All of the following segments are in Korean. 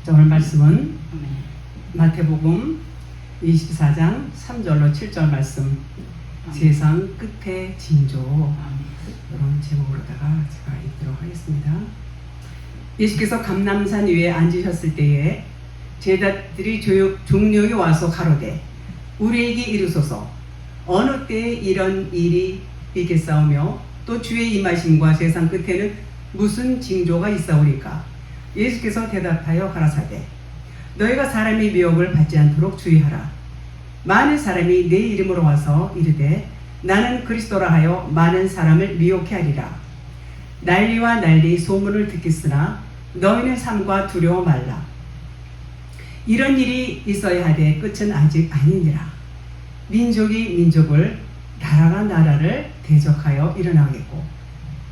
자, 오늘 말씀은 마태복음 24장 3절로 7절 말씀, 세상 끝의 징조, 이런 제목으로다가 제가 읽도록 하겠습니다. 예수께서 감람산 위에 앉으셨을 때에 제자들이 종려이 와서 가로되 우리에게 이르소서 어느 때에 이런 일이 있겠사오며 또 주의 임하심과 세상 끝에는 무슨 징조가 있사오리까? 예수께서 대답하여 가라사대 너희가 사람의 미혹을 받지 않도록 주의하라. 많은 사람이 내 이름으로 와서 이르되 나는 그리스도라 하여 많은 사람을 미혹해 하리라. 난리와 난리 소문을 듣겠으나 너희는 삼가 두려워 말라. 이런 일이 있어야 하되 끝은 아직 아니니라. 민족이 민족을, 나라가 나라를 대적하여 일어나겠고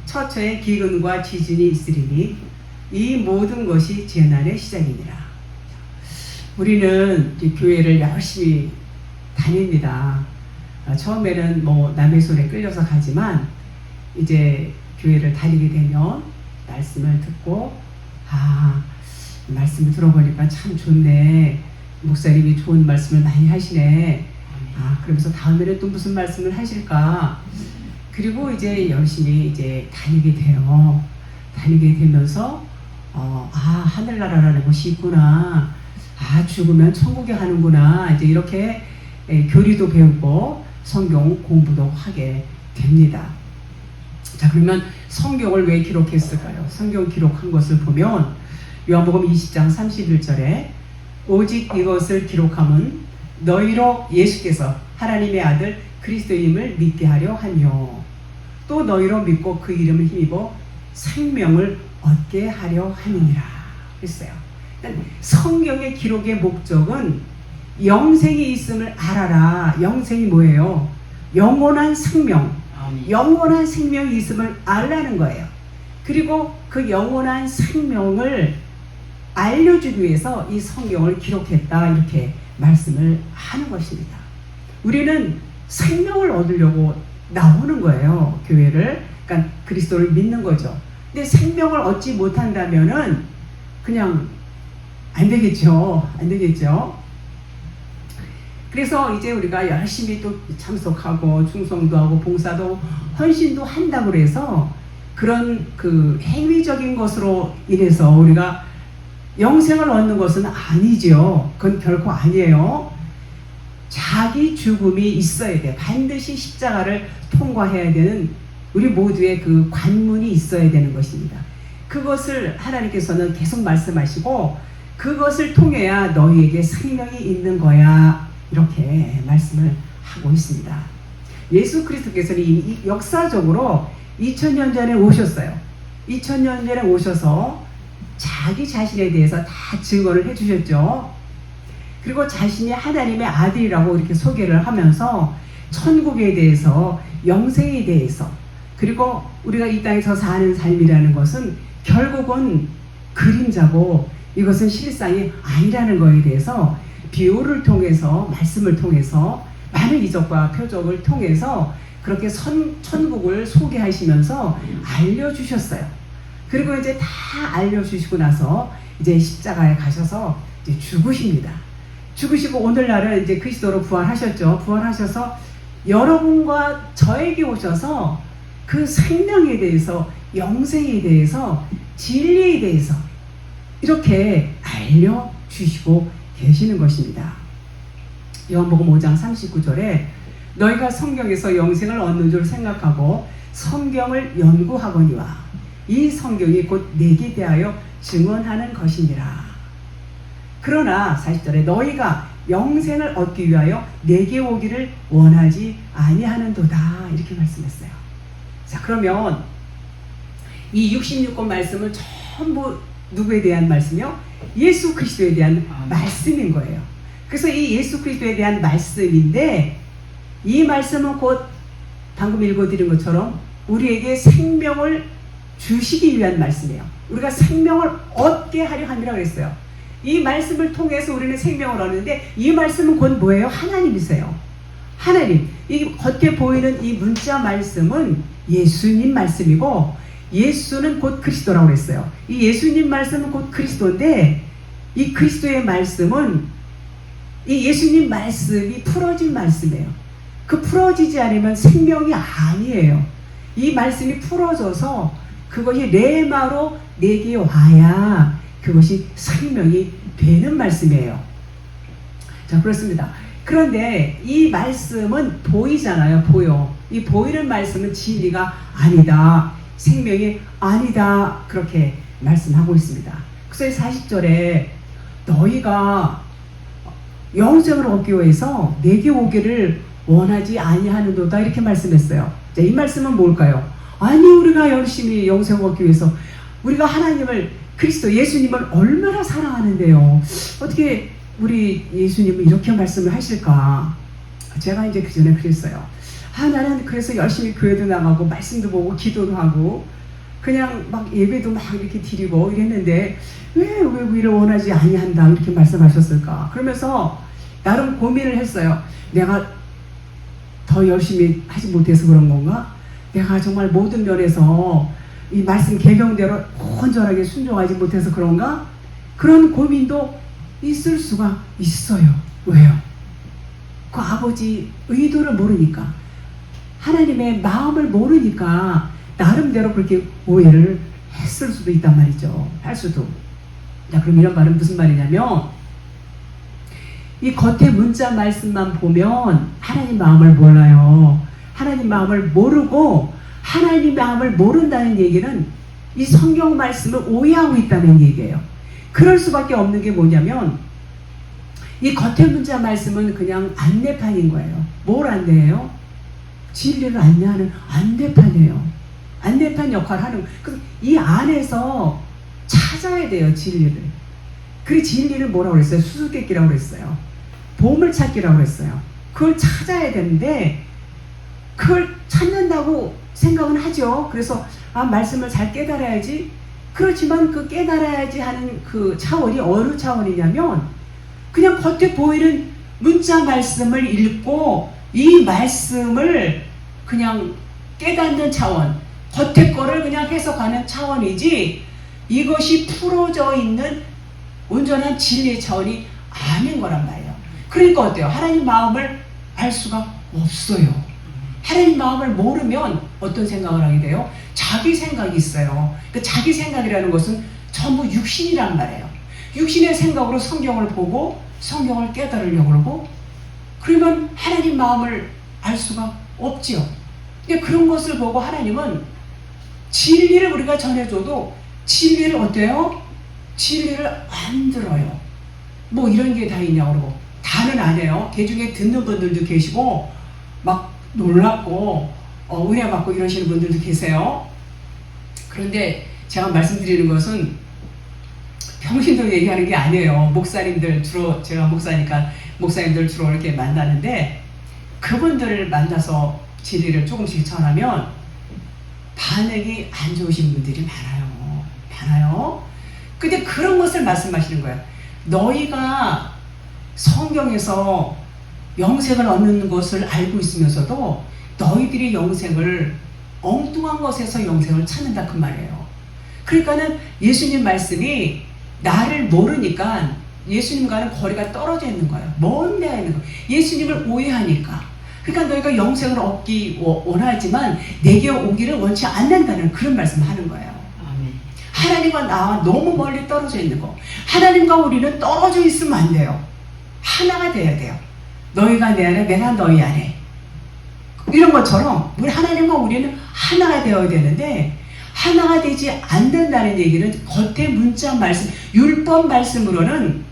처처에 기근과 지진이 있으리니 이 모든 것이 재난의 시작이니라. 우리는 교회를 열심히 다닙니다. 처음에는 남의 손에 끌려서 가지만 이제 교회를 다니게 되면 말씀을 듣고 말씀을 들어보니까 참 좋네. 목사님이 좋은 말씀을 많이 하시네. 그러면서 다음에는 또 무슨 말씀을 하실까? 그리고 이제 열심히 이제 다니게 돼요. 다니게 되면서 하늘나라라는 곳이 있구나. 죽으면 천국에 가는구나. 이제 이렇게 교리도 배우고 성경 공부도 하게 됩니다. 자, 그러면 성경을 왜 기록했을까요? 성경 기록한 것을 보면 요한복음 20장 31절에 오직 이것을 기록함은 너희로 예수께서 하나님의 아들 그리스도임을 믿게 하려 하며 또 너희로 믿고 그 이름을 힘입어 생명을 얻게 하려 함이니라 했어요. 성경의 기록의 목적은 영생이 있음을 알아라. 영생이 뭐예요? 영원한 생명. 영원한 생명이 있음을 알라는 거예요. 그리고 그 영원한 생명을 알려주기 위해서 이 성경을 기록했다, 이렇게 말씀을 하는 것입니다. 우리는 생명을 얻으려고 나오는 거예요. 교회를. 그러니까 그리스도를 믿는 거죠. 근데 생명을 얻지 못한다면은 그냥 안 되겠죠. 안 되겠죠. 그래서 이제 우리가 열심히 또 참석하고 충성도 하고 봉사도 헌신도 한다고 해서 그런 그 행위적인 것으로 인해서 우리가 영생을 얻는 것은 아니죠. 그건 결코 아니에요. 자기 죽음이 있어야 돼. 반드시 십자가를 통과해야 되는 우리 모두의 그 관문이 있어야 되는 것입니다. 그것을 하나님께서는 계속 말씀하시고 그것을 통해야 너희에게 생명이 있는 거야, 이렇게 말씀을 하고 있습니다. 예수 그리스도께서는 이미 역사적으로 2000년 전에 오셨어요. 2000년 전에 오셔서 자기 자신에 대해서 다 증언을 해주셨죠. 그리고 자신이 하나님의 아들이라고 이렇게 소개를 하면서 천국에 대해서, 영생에 대해서, 그리고 우리가 이 땅에서 사는 삶이라는 것은 결국은 그림자고 이것은 실상이 아니라는 것에 대해서 비유를 통해서, 말씀을 통해서, 많은 이적과 표적을 통해서 그렇게 천국을 소개하시면서 알려주셨어요. 그리고 이제 다 알려주시고 나서 이제 십자가에 가셔서 이제 죽으십니다. 죽으시고 오늘날은 이제 그리스도로 부활하셨죠. 부활하셔서 여러분과 저에게 오셔서 그 생명에 대해서, 영생에 대해서, 진리에 대해서 이렇게 알려주시고 계시는 것입니다. 요한복음 5장 39절에 너희가 성경에서 영생을 얻는 줄 생각하고 성경을 연구하거니와 이 성경이 곧 내게 대하여 증언하는 것이니라. 그러나 40절에 너희가 영생을 얻기 위하여 내게 오기를 원하지 아니하는도다, 이렇게 말씀했어요. 자, 그러면 이 66권 말씀은 전부 누구에 대한 말씀이요? 예수 그리스도에 대한 말씀인 거예요. 그래서 이 예수 그리스도에 대한 말씀인데 이 말씀은 곧 방금 읽어드린 것처럼 우리에게 생명을 주시기 위한 말씀이에요. 우리가 생명을 얻게 하려 함이라고 그랬어요. 이 말씀을 통해서 우리는 생명을 얻는데 이 말씀은 곧 뭐예요? 하나님이세요. 하나님. 이 겉에 보이는 이 문자 말씀은 예수님 말씀이고 예수는 곧 그리스도라고 그랬어요. 이 예수님 말씀은 곧 그리스도인데 이 그리스도의 말씀은 이 예수님 말씀이 풀어진 말씀이에요. 그 풀어지지 않으면 생명이 아니에요. 이 말씀이 풀어져서 그것이 레마로 내게 와야 그것이 생명이 되는 말씀이에요. 자, 그렇습니다. 그런데 이 말씀은 보이잖아요. 보여. 이 보이는 말씀은 진리가 아니다. 생명이 아니다. 그렇게 말씀하고 있습니다. 그래서 40절에 너희가 영생을 얻기 위해서 내게 오기를 원하지 아니하는도다 이렇게 말씀했어요. 자, 이 말씀은 뭘까요? 아니, 우리가 열심히 영생을 얻기 위해서 우리가 하나님을, 그리스도 예수님을 얼마나 사랑하는데요. 어떻게 우리 예수님은 이렇게 말씀을 하실까? 제가 이제 그 전에 그랬어요. 나는 그래서 열심히 교회도 나가고 말씀도 보고 기도도 하고 그냥 막 예배도 막 이렇게 드리고 이랬는데 왜 우리를 원하지 아니한다 이렇게 말씀하셨을까? 그러면서 나름 고민을 했어요. 내가 더 열심히 하지 못해서 그런 건가? 내가 정말 모든 면에서 이 말씀 계명대로 온전하게 순종하지 못해서 그런가? 그런 고민도 있을 수가 있어요. 왜요? 그 아버지 의도를 모르니까, 하나님의 마음을 모르니까 나름대로 그렇게 오해를 했을 수도 있단 말이죠. 할 수도. 자, 그럼 이런 말은 무슨 말이냐면, 이 겉에 문자 말씀만 보면 하나님 마음을 몰라요. 하나님 마음을 모르고, 하나님 마음을 모른다는 얘기는 이 성경 말씀을 오해하고 있다는 얘기예요. 그럴 수밖에 없는 게 뭐냐면, 이 겉에 문자 말씀은 그냥 안내판인 거예요. 뭘 안내해요? 진리를 안내하는 안내판이에요. 안내판 역할을 하는, 이 안에서 찾아야 돼요, 진리를. 그 진리를 뭐라고 그랬어요? 수수께끼라고 그랬어요. 보물찾기라고 그랬어요. 그걸 찾아야 되는데, 그걸 찾는다고 생각은 하죠. 그래서, 말씀을 잘 깨달아야지. 그렇지만 그 깨달아야지 하는 그 차원이 어느 차원이냐면, 그냥 겉에 보이는 문자 말씀을 읽고, 이 말씀을 그냥 깨닫는 차원, 겉에 거를 그냥 해석하는 차원이지, 이것이 풀어져 있는 온전한 진리의 차원이 아닌 거란 말이에요. 그러니까 어때요? 하나님 마음을 알 수가 없어요. 하나님 마음을 모르면 어떤 생각을 하게 돼요? 자기 생각이 있어요. 그 자기 생각이라는 것은 전부 육신이란 말이에요. 육신의 생각으로 성경을 보고 성경을 깨달으려고 그러고, 그러면 하나님 마음을 알 수가 없지요. 근데 그런 것을 보고 하나님은 진리를 우리가 전해줘도 진리를 어때요? 진리를 안 들어요. 뭐 이런 게 다 있냐고 그러고, 다는 안 해요. 대중에 듣는 분들도 계시고 막 놀랍고 은혜받고 이러시는 분들도 계세요. 그런데 제가 말씀드리는 것은 평신도 얘기하는 게 아니에요. 목사님들 주로, 제가 목사니까 목사님들 주로 이렇게 만나는데, 그분들을 만나서 진리를 조금씩 전하면 반응이 안 좋으신 분들이 많아요. 근데 그런 것을 말씀하시는 거예요. 너희가 성경에서 영생을 얻는 것을 알고 있으면서도 너희들이 영생을 엉뚱한 것에서 영생을 찾는다 그 말이에요. 그러니까는 예수님 말씀이 나를 모르니까 예수님과는 거리가 떨어져 있는 거예요. 먼 데에 있는 거예요. 예수님을 오해하니까. 그러니까 너희가 영생을 얻기 원하지만 내게 오기를 원치 않는다는 그런 말씀을 하는 거예요. 아멘. 하나님과 나와 너무 멀리 떨어져 있는 거. 하나님과 우리는 떨어져 있으면 안 돼요. 하나가 돼야 돼요. 너희가 내 안에, 내가 너희 안에. 이런 것처럼 우리 하나님과 우리는 하나가 되어야 되는데, 하나가 되지 않는다는 얘기는 겉에 문자 말씀, 율법 말씀으로는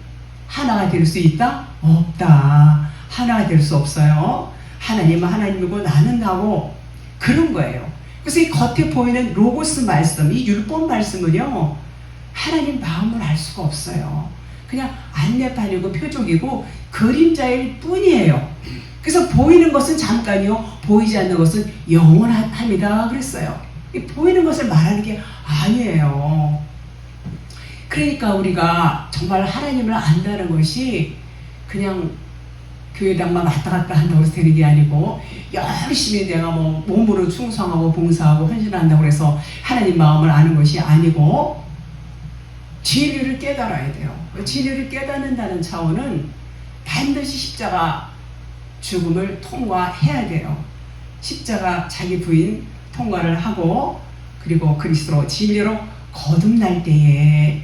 하나가 될 수 있다? 없다. 하나가 될 수 없어요. 하나님은 하나님이고 나는 나고, 그런 거예요. 그래서 이 겉에 보이는 로고스 말씀, 이 율법 말씀은요, 하나님 마음을 알 수가 없어요. 그냥 안내판이고 표적이고 그림자일 뿐이에요. 그래서 보이는 것은 잠깐이요, 보이지 않는 것은 영원합니다 그랬어요. 보이는 것을 말하는 게 아니에요. 그러니까 우리가 정말 하나님을 안다는 것이 그냥 교회당만 왔다 갔다 한다고 해서 되는 게 아니고, 열심히 내가 뭐 몸으로 충성하고 봉사하고 헌신한다고 해서 하나님 마음을 아는 것이 아니고, 진리를 깨달아야 돼요. 진리를 깨닫는다는 차원은 반드시 십자가 죽음을 통과해야 돼요. 십자가 자기 부인 통과를 하고 그리고 그리스도로 진리로 거듭날 때에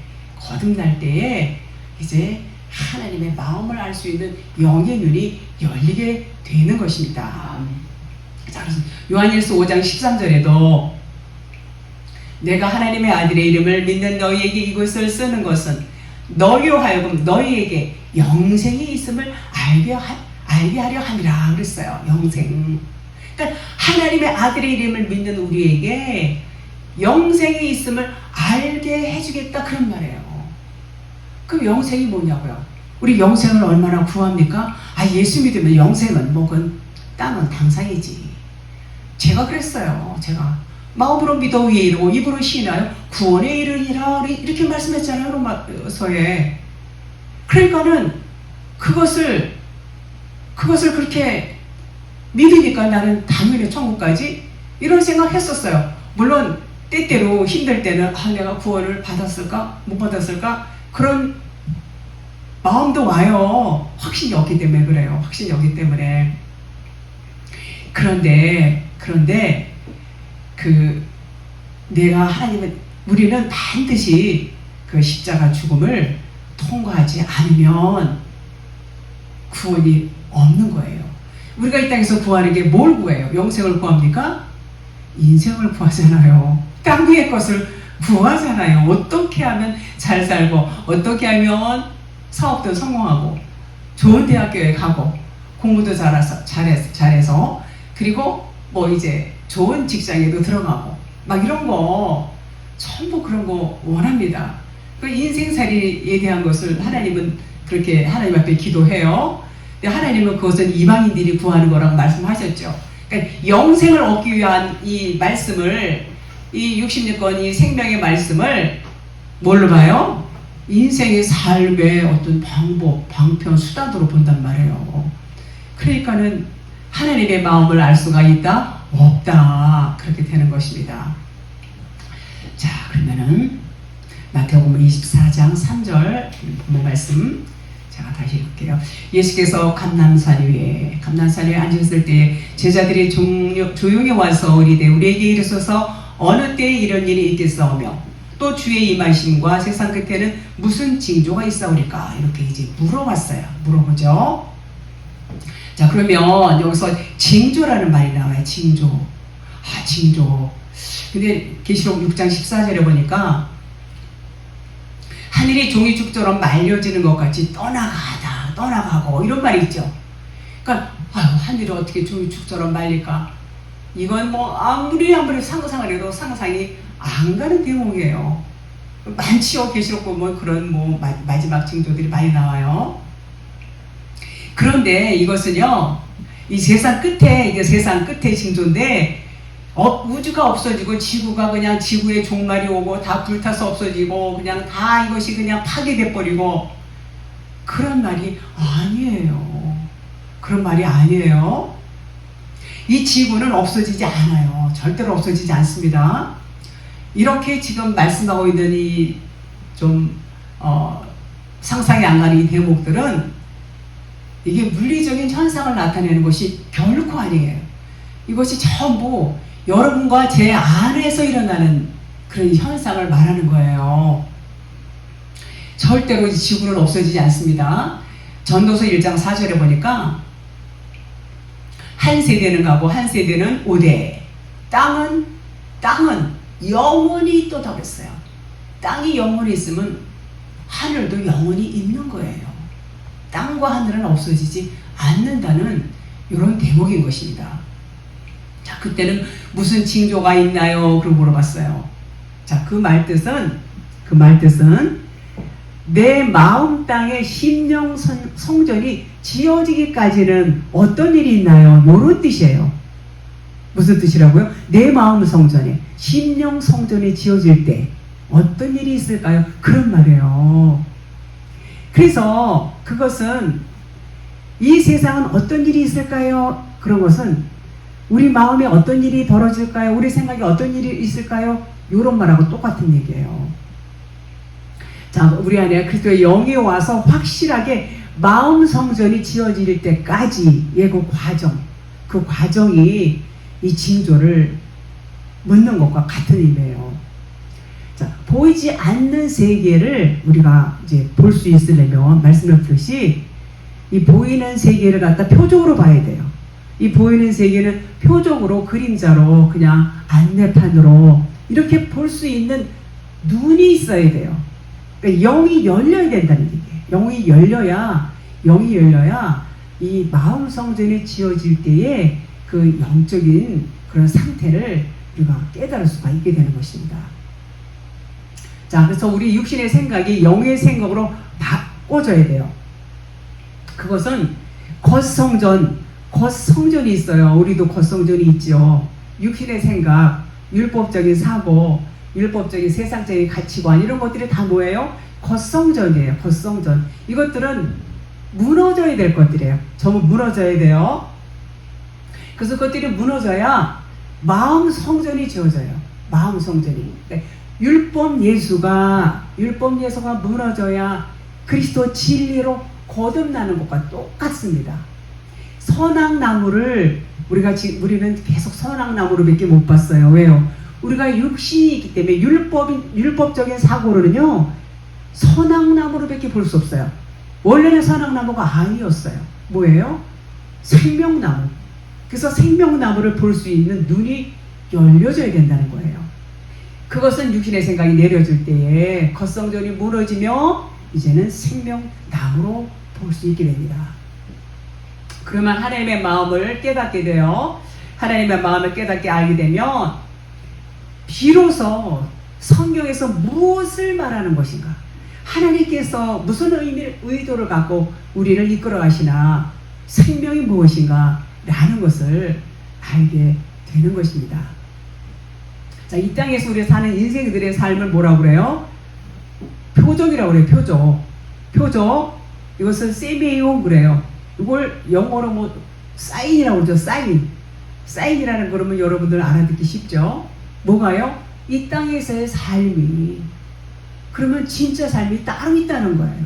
이제 하나님의 마음을 알 수 있는 영의 눈이 열리게 되는 것입니다. 자, 그래서 요한일서 5장 13절에도 내가 하나님의 아들의 이름을 믿는 너희에게 이것을 쓰는 것은 너희로 하여금 너희에게 영생이 있음을 알게 하려 함이라 그랬어요. 영생. 그러니까 하나님의 아들의 이름을 믿는 우리에게 영생이 있음을 알게 해주겠다 그런 말이에요. 그럼 영생이 뭐냐고요? 우리 영생을 얼마나 구합니까? 예수 믿으면 영생은 그건 땅은 당상이지. 제가 그랬어요. 제가 마음으로 믿어 위에 이르고 입으로 시인하여 구원에 이르리라 이렇게 말씀했잖아요. 로마서에. 그러니까는 그것을 그렇게 믿으니까 나는 당연히 천국까지 이런 생각했었어요. 물론 때때로 힘들 때는 내가 구원을 받았을까 못 받았을까 그런 마음도 와요. 확신이 없기 때문에 그래요. 확신이 없기 때문에. 그런데 우리는 반드시 그 십자가 죽음을 통과하지 않으면 구원이 없는 거예요. 우리가 이 땅에서 구하는 게 뭘 구해요? 영생을 구합니까? 인생을 구하잖아요. 땅 위의 것을 구하잖아요. 어떻게 하면 잘 살고 어떻게 하면 사업도 성공하고 좋은 대학교에 가고 공부도 잘해서 그리고 이제 좋은 직장에도 들어가고 막 이런 거 전부 그런 거 원합니다. 그 인생살이에 대한 것을 하나님은 그렇게 하나님 앞에 기도해요. 근데 하나님은 그것은 이방인들이 구하는 거라고 말씀하셨죠. 그러니까 영생을 얻기 위한 이 말씀을 이 66권 이 생명의 말씀을 뭘로 봐요? 인생의 삶의 어떤 방법, 방편, 수단으로 본단 말이에요. 그러니까는 하나님의 마음을 알 수가 있다? 없다. 그렇게 되는 것입니다. 자, 그러면은 마태복음 24장 3절 본문 말씀 제가 다시 읽을게요. 예수께서 감람산 위에 앉으셨을 때 제자들이 조용히 와서 이르되 우리에게 이르소서 어느 때에 이런 일이 있겠사오며 또 주의 임하심과 세상 끝에는 무슨 징조가 있사오리까 이렇게 이제 물어보죠. 자, 그러면 여기서 징조라는 말이 나와요. 징조. 근데 계시록 6장 14절에 보니까 하늘이 종이축처럼 말려지는 것 같이 떠나가고 이런 말이 있죠. 그러니까 하늘이 어떻게 종이축처럼 말릴까? 이건 아무리 상상을 해도 상상이 안 가는 대목이에요. 많지요. 계시록 보면 그런 마지막 징조들이 많이 나와요. 그런데 이것은요, 이 세상 끝의 징조인데, 우주가 없어지고 지구가 그냥 지구의 종말이 오고 다 불타서 없어지고 그냥 다 이것이 그냥 파괴돼버리고 그런 말이 아니에요. 그런 말이 아니에요. 이 지구는 없어지지 않아요. 절대로 없어지지 않습니다. 이렇게 지금 말씀하고 있는 이 상상이 안 가는 이 대목들은 이게 물리적인 현상을 나타내는 것이 결코 아니에요. 이것이 전부 여러분과 제 안에서 일어나는 그런 현상을 말하는 거예요. 절대로 이 지구는 없어지지 않습니다. 전도서 1장 4절에 보니까 한 세대는 가고 한 세대는 오되 땅은 영원히 있도다 그랬어요. 땅이 영원히 있으면 하늘도 영원히 있는 거예요. 땅과 하늘은 없어지지 않는다는 이런 대목인 것입니다. 자, 그때는 무슨 징조가 있나요? 그러고 물어봤어요. 자, 그 말뜻은 내 마음 땅에 심령 성전이 지어지기까지는 어떤 일이 있나요? 이런 뜻이에요. 무슨 뜻이라고요? 내 마음 성전에 심령 성전이 지어질 때 어떤 일이 있을까요? 그런 말이에요. 그래서 그것은 이 세상은 어떤 일이 있을까요? 그런 것은 우리 마음에 어떤 일이 벌어질까요? 우리 생각에 어떤 일이 있을까요? 이런 말하고 똑같은 얘기예요. 자, 우리 안에 그리스도의 영이 와서 확실하게 마음 성전이 지어질 때까지의 그 과정이 이 징조를 묻는 것과 같은 의미예요. 자, 보이지 않는 세계를 우리가 이제 볼 수 있으려면 말씀드렸듯이 이 보이는 세계를 갖다 표적으로 봐야 돼요. 이 보이는 세계는 표적으로 그림자로 그냥 안내판으로 이렇게 볼 수 있는 눈이 있어야 돼요. 그러니까 영이 열려야 된다는 얘기예요. 영이 열려야 이 마음 성전이 지어질 때에 그 영적인 그런 상태를 우리가 깨달을 수가 있게 되는 것입니다. 자, 그래서 우리 육신의 생각이 영의 생각으로 바꿔져야 돼요. 그것은 겉성전이 있어요. 우리도 겉성전이 있죠. 육신의 생각, 율법적인 사고, 율법적인 세상적인 가치관 이런 것들이 다 뭐예요? 겉성전이에요. 겉성전. 이것들은 무너져야 될 것들이에요. 전부 무너져야 돼요. 그래서 그것들이 무너져야 마음 성전이 지어져요. 마음 성전이. 율법 예수가 무너져야 그리스도 진리로 거듭나는 것과 똑같습니다. 선악나무를 우리는 계속 선악나무로밖에 못 봤어요. 왜요? 우리가 육신이 있기 때문에 율법적인 사고로는요 선악나무로밖에 볼 수 없어요. 원래는 선악나무가 아니었어요. 뭐예요? 생명나무. 그래서 생명나무를 볼 수 있는 눈이 열려져야 된다는 거예요. 그것은 육신의 생각이 내려질 때에 겉성전이 무너지며 이제는 생명나무로 볼 수 있게 됩니다. 그러면 하나님의 마음을 깨닫게 돼요. 하나님의 마음을 깨닫게 알게 되면 비로소 성경에서 무엇을 말하는 것인가, 하나님께서 무슨 의도를 갖고 우리를 이끌어 가시나, 생명이 무엇인가 라는 것을 알게 되는 것입니다. 자, 이 땅에서 우리가 사는 인생들의 삶을 뭐라고 그래요? 표적이라고 그래요. 표적. 이것을 세미오 그래요. 이걸 영어로 뭐 사인이라고 그러죠. 사인이라는 그러면 여러분들 알아듣기 쉽죠. 뭐가요? 이 땅에서의 삶이, 그러면 진짜 삶이 따로 있다는 거예요.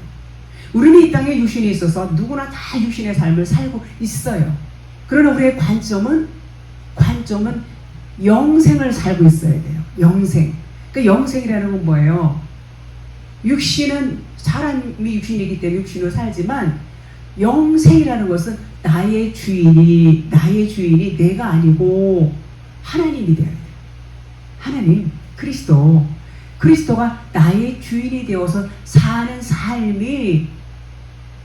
우리는 이 땅에 육신이 있어서 누구나 다 육신의 삶을 살고 있어요. 그러나 우리의 관점은 영생을 살고 있어야 돼요. 영생. 그 영생이라는 건 뭐예요? 육신은 사람이 육신이기 때문에 육신으로 살지만 영생이라는 것은 나의 주인이 내가 아니고 하나님이 되어야 돼요. 하나님, 그리스도가 나의 주인이 되어서 사는 삶이,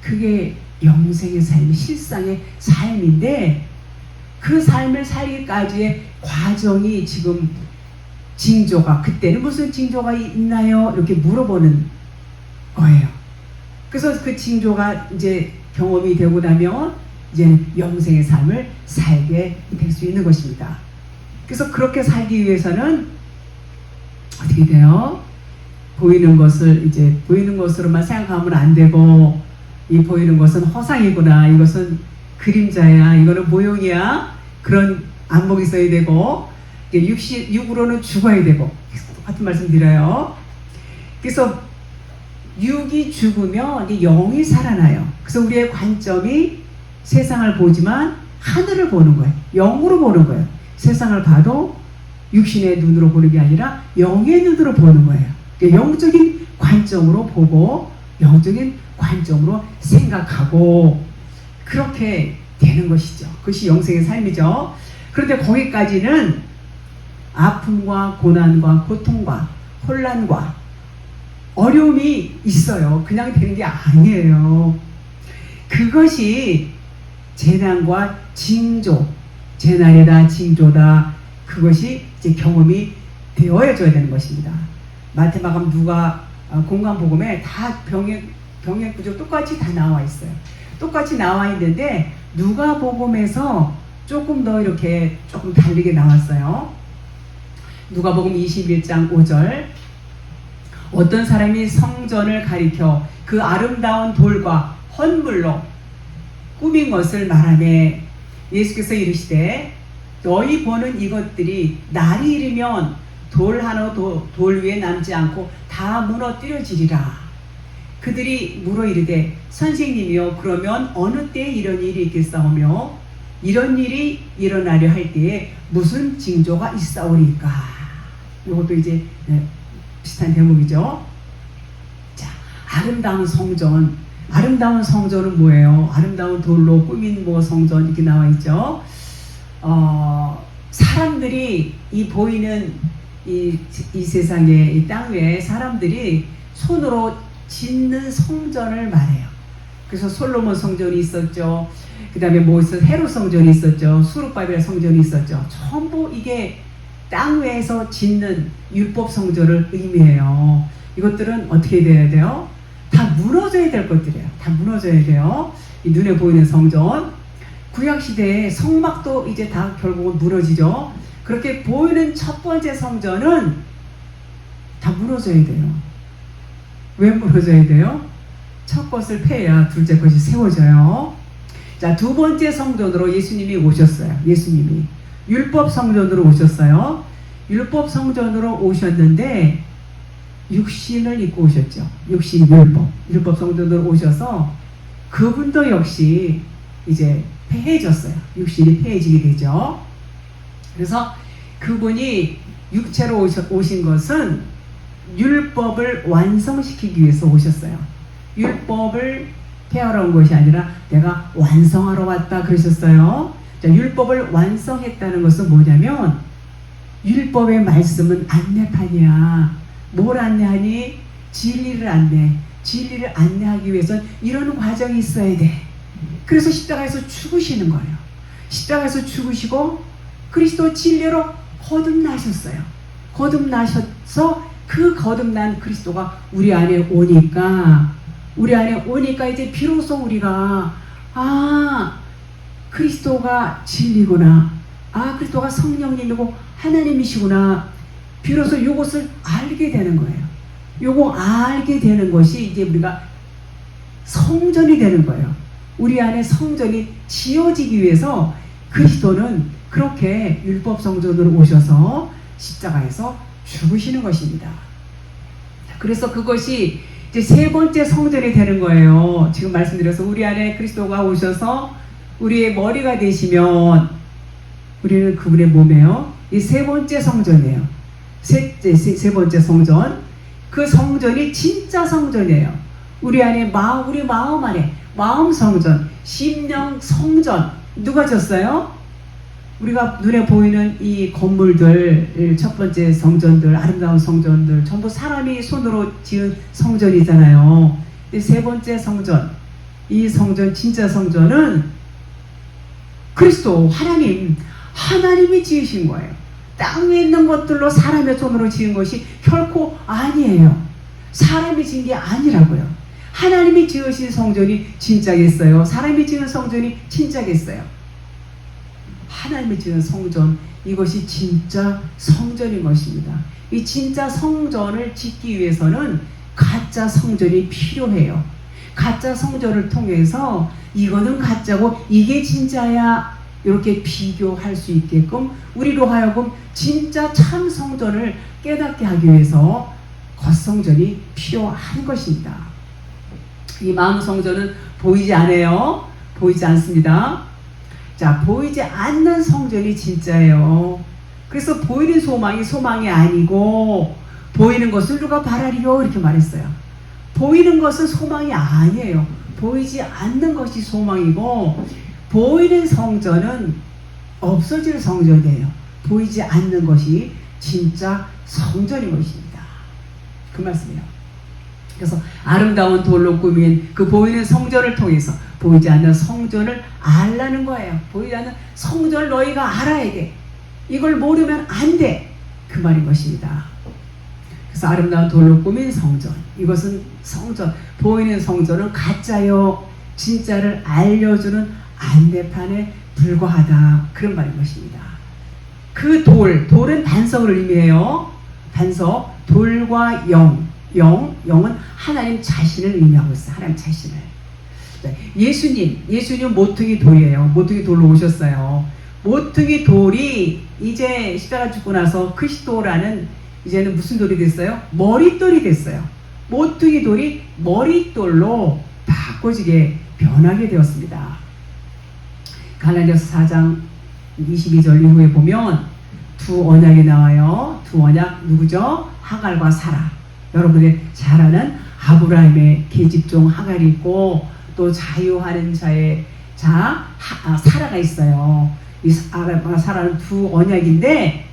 그게 영생의 삶이, 실상의 삶인데, 그 삶을 살기까지의 과정이 지금 징조가, 그때는 무슨 징조가 있나요? 이렇게 물어보는 거예요. 그래서 그 징조가 이제 경험이 되고 나면 이제는 영생의 삶을 살게 될 수 있는 것입니다. 그래서 그렇게 살기 위해서는 어떻게 돼요? 보이는 것으로만 생각하면 안 되고, 이 보이는 것은 허상이구나, 이것은 그림자야, 이거는 모형이야, 그런 안목이 있어야 되고, 육으로는 죽어야 되고, 똑같은 말씀 드려요. 그래서 육이 죽으면 영이 살아나요. 그래서 우리의 관점이 세상을 보지만 하늘을 보는 거예요. 영으로 보는 거예요. 세상을 봐도 육신의 눈으로 보는 게 아니라 영의 눈으로 보는 거예요. 영적인 관점으로 보고 영적인 관점으로 생각하고, 그렇게 되는 것이죠. 그것이 영생의 삶이죠. 그런데 거기까지는 아픔과 고난과 고통과 혼란과 어려움이 있어요. 그냥 되는 게 아니에요. 그것이 재난과 징조, 재난이다, 징조다, 그것이 이제 경험이 되어줘야 되는 것입니다. 마태마감, 누가, 공관복음에 다 병의 구조 똑같이 다 나와 있어요. 똑같이 나와 있는데 누가복음에서 조금 더 이렇게 조금 다르게 나왔어요. 누가복음 21장 5절, 어떤 사람이 성전을 가리켜 그 아름다운 돌과 헌물로 꾸민 것을 말하매, 예수께서 이르시되 너희 보는 이것들이 날이 이르면 돌 하나 돌 위에 남지 않고 다 무너뜨려지리라. 그들이 물어 이르되 선생님이여 그러면 어느 때에 이런 일이 있겠사오며 이런 일이 일어나려 할 때에 무슨 징조가 있사오리까. 이것도 이제 비슷한 대목이죠. 자, 아름다운 성전. 아름다운 성전은 뭐예요? 아름다운 돌로 꾸민 뭐 성전 이렇게 나와 있죠. 사람들이 이 보이는 이 세상에 이 땅 위에 사람들이 손으로 짓는 성전을 말해요. 그래서 솔로몬 성전이 있었죠. 그 다음에 뭐 헤롯 성전이 있었죠. 수르바벨 성전이 있었죠. 전부 이게 땅 위에서 짓는 율법 성전을 의미해요. 이것들은 어떻게 돼야 돼요? 다 무너져야 될 것들이에요. 다 무너져야 돼요. 이 눈에 보이는 성전. 구약시대에 성막도 이제 다 결국은 무너지죠. 그렇게 보이는 첫 번째 성전은 다 무너져야 돼요. 왜 무너져야 돼요? 첫 것을 패야 둘째 것이 세워져요. 자, 두 번째 성전으로 예수님이 오셨어요. 예수님이 율법 성전으로 오셨어요. 율법 성전으로 오셨는데 육신을 입고 오셨죠. 육신 율법 성전으로 오셔서 그분도 역시 이제 폐해졌어요. 육신이 폐해지게 되죠. 그래서 그분이 육체로 오신 것은 율법을 완성시키기 위해서 오셨어요. 율법을 폐하러 온 것이 아니라 내가 완성하러 왔다 그러셨어요. 자, 율법을 완성했다는 것은 뭐냐면 율법의 말씀은 안내판이야. 뭘 안내하니? 진리를 안내. 진리를 안내하기 위해서는 이런 과정이 있어야 돼. 그래서 십자가에서 죽으시는 거예요. 십자가에서 죽으시고 그리스도 진리로 거듭나셨어요. 거듭나셔서 그 거듭난 그리스도가 우리 안에 오니까 이제 비로소 우리가 그리스도가 진리구나. 그리스도가 성령님이고 하나님이시구나. 비로소 이것을 알게 되는 거예요. 요거 알게 되는 것이 이제 우리가 성전이 되는 거예요. 우리 안에 성전이 지어지기 위해서 그리스도는 그렇게 율법 성전으로 오셔서 십자가에서 죽으시는 것입니다. 그래서 그것이 이제 세 번째 성전이 되는 거예요. 지금 말씀드려서 우리 안에 그리스도가 오셔서 우리의 머리가 되시면 우리는 그분의 몸이에요. 이 세 번째 성전이에요. 세 번째 성전. 그 성전이 진짜 성전이에요. 우리 안에 우리 마음 안에 마음 성전, 심령 성전. 누가 졌어요? 우리가 눈에 보이는 이 건물들, 첫 번째 성전들, 아름다운 성전들 전부 사람이 손으로 지은 성전이잖아요. 이 세 번째 성전, 이 성전, 진짜 성전은 그리스도, 하나님이 지으신 거예요. 땅 위에 있는 것들로 사람의 손으로 지은 것이 결코 아니에요. 사람이 지은 게 아니라고요. 하나님이 지으신 성전이 진짜겠어요? 사람이 지은 성전이 진짜겠어요? 하나님이 지은 성전, 이것이 진짜 성전인 것입니다. 이 진짜 성전을 짓기 위해서는 가짜 성전이 필요해요. 가짜 성전을 통해서 이거는 가짜고 이게 진짜야, 이렇게 비교할 수 있게끔 우리로 하여금 진짜 참 성전을 깨닫게 하기 위해서 겉성전이 필요한 것입니다. 이 마음 성전은 보이지 않아요. 보이지 않습니다. 자, 보이지 않는 성전이 진짜예요. 그래서 보이는 소망이 아니고 보이는 것을 누가 바라리요? 이렇게 말했어요. 보이는 것은 소망이 아니에요. 보이지 않는 것이 소망이고 보이는 성전은 없어질 성전이에요. 보이지 않는 것이 진짜 성전인 것입니다. 그 말씀이에요. 그래서 아름다운 돌로 꾸민 그 보이는 성전을 통해서 보이지 않는 성전을 알라는 거예요. 보이지 않는 성전을 너희가 알아야 돼. 이걸 모르면 안 돼. 그 말인 것입니다. 그래서 아름다운 돌로 꾸민 성전. 이것은 성전. 보이는 성전은 가짜요. 진짜를 알려주는 안내판에 불과하다. 그런 말인 것입니다. 그 돌은 반석을 의미해요. 반석, 돌과 영은 하나님 자신을 의미하고 있어요. 하나님 자신을. 예수님 모퉁이 돌이에요. 모퉁이 돌로 오셨어요. 모퉁이 돌이 이제 십자가 죽고 나서 크리스도라는 이제는 무슨 돌이 됐어요? 머릿돌이 됐어요. 모퉁이 돌이 머릿돌로 바꿔지게 변하게 되었습니다. 갈라디아서 4장 22절 이후에 보면 두 언약이 나와요. 두 언약 누구죠? 하갈과 사라. 여러분이 잘 아는 아브라함의 계집종 하갈이 있고 또 자유하는 자의 사라가 있어요. 이 사라는 두 언약인데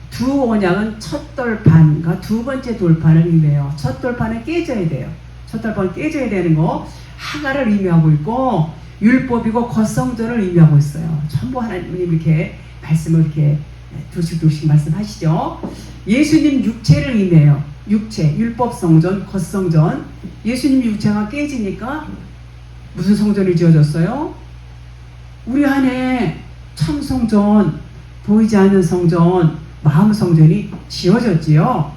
두 언약은 첫 돌판과 두 번째 돌판을 의미해요. 첫 돌판은 깨져야 돼요. 첫 돌판은 깨져야 되는 거 하갈을 의미하고 있고 율법이고 겉성전을 의미하고 있어요. 전부 하나님이 이렇게 말씀을 이렇게 둘씩 말씀하시죠. 예수님 육체를 의미해요. 육체, 율법 성전, 겉성전. 예수님 육체가 깨지니까 무슨 성전이 지어졌어요? 우리 안에 참성전, 보이지 않는 성전, 마음 성전이 지어졌지요.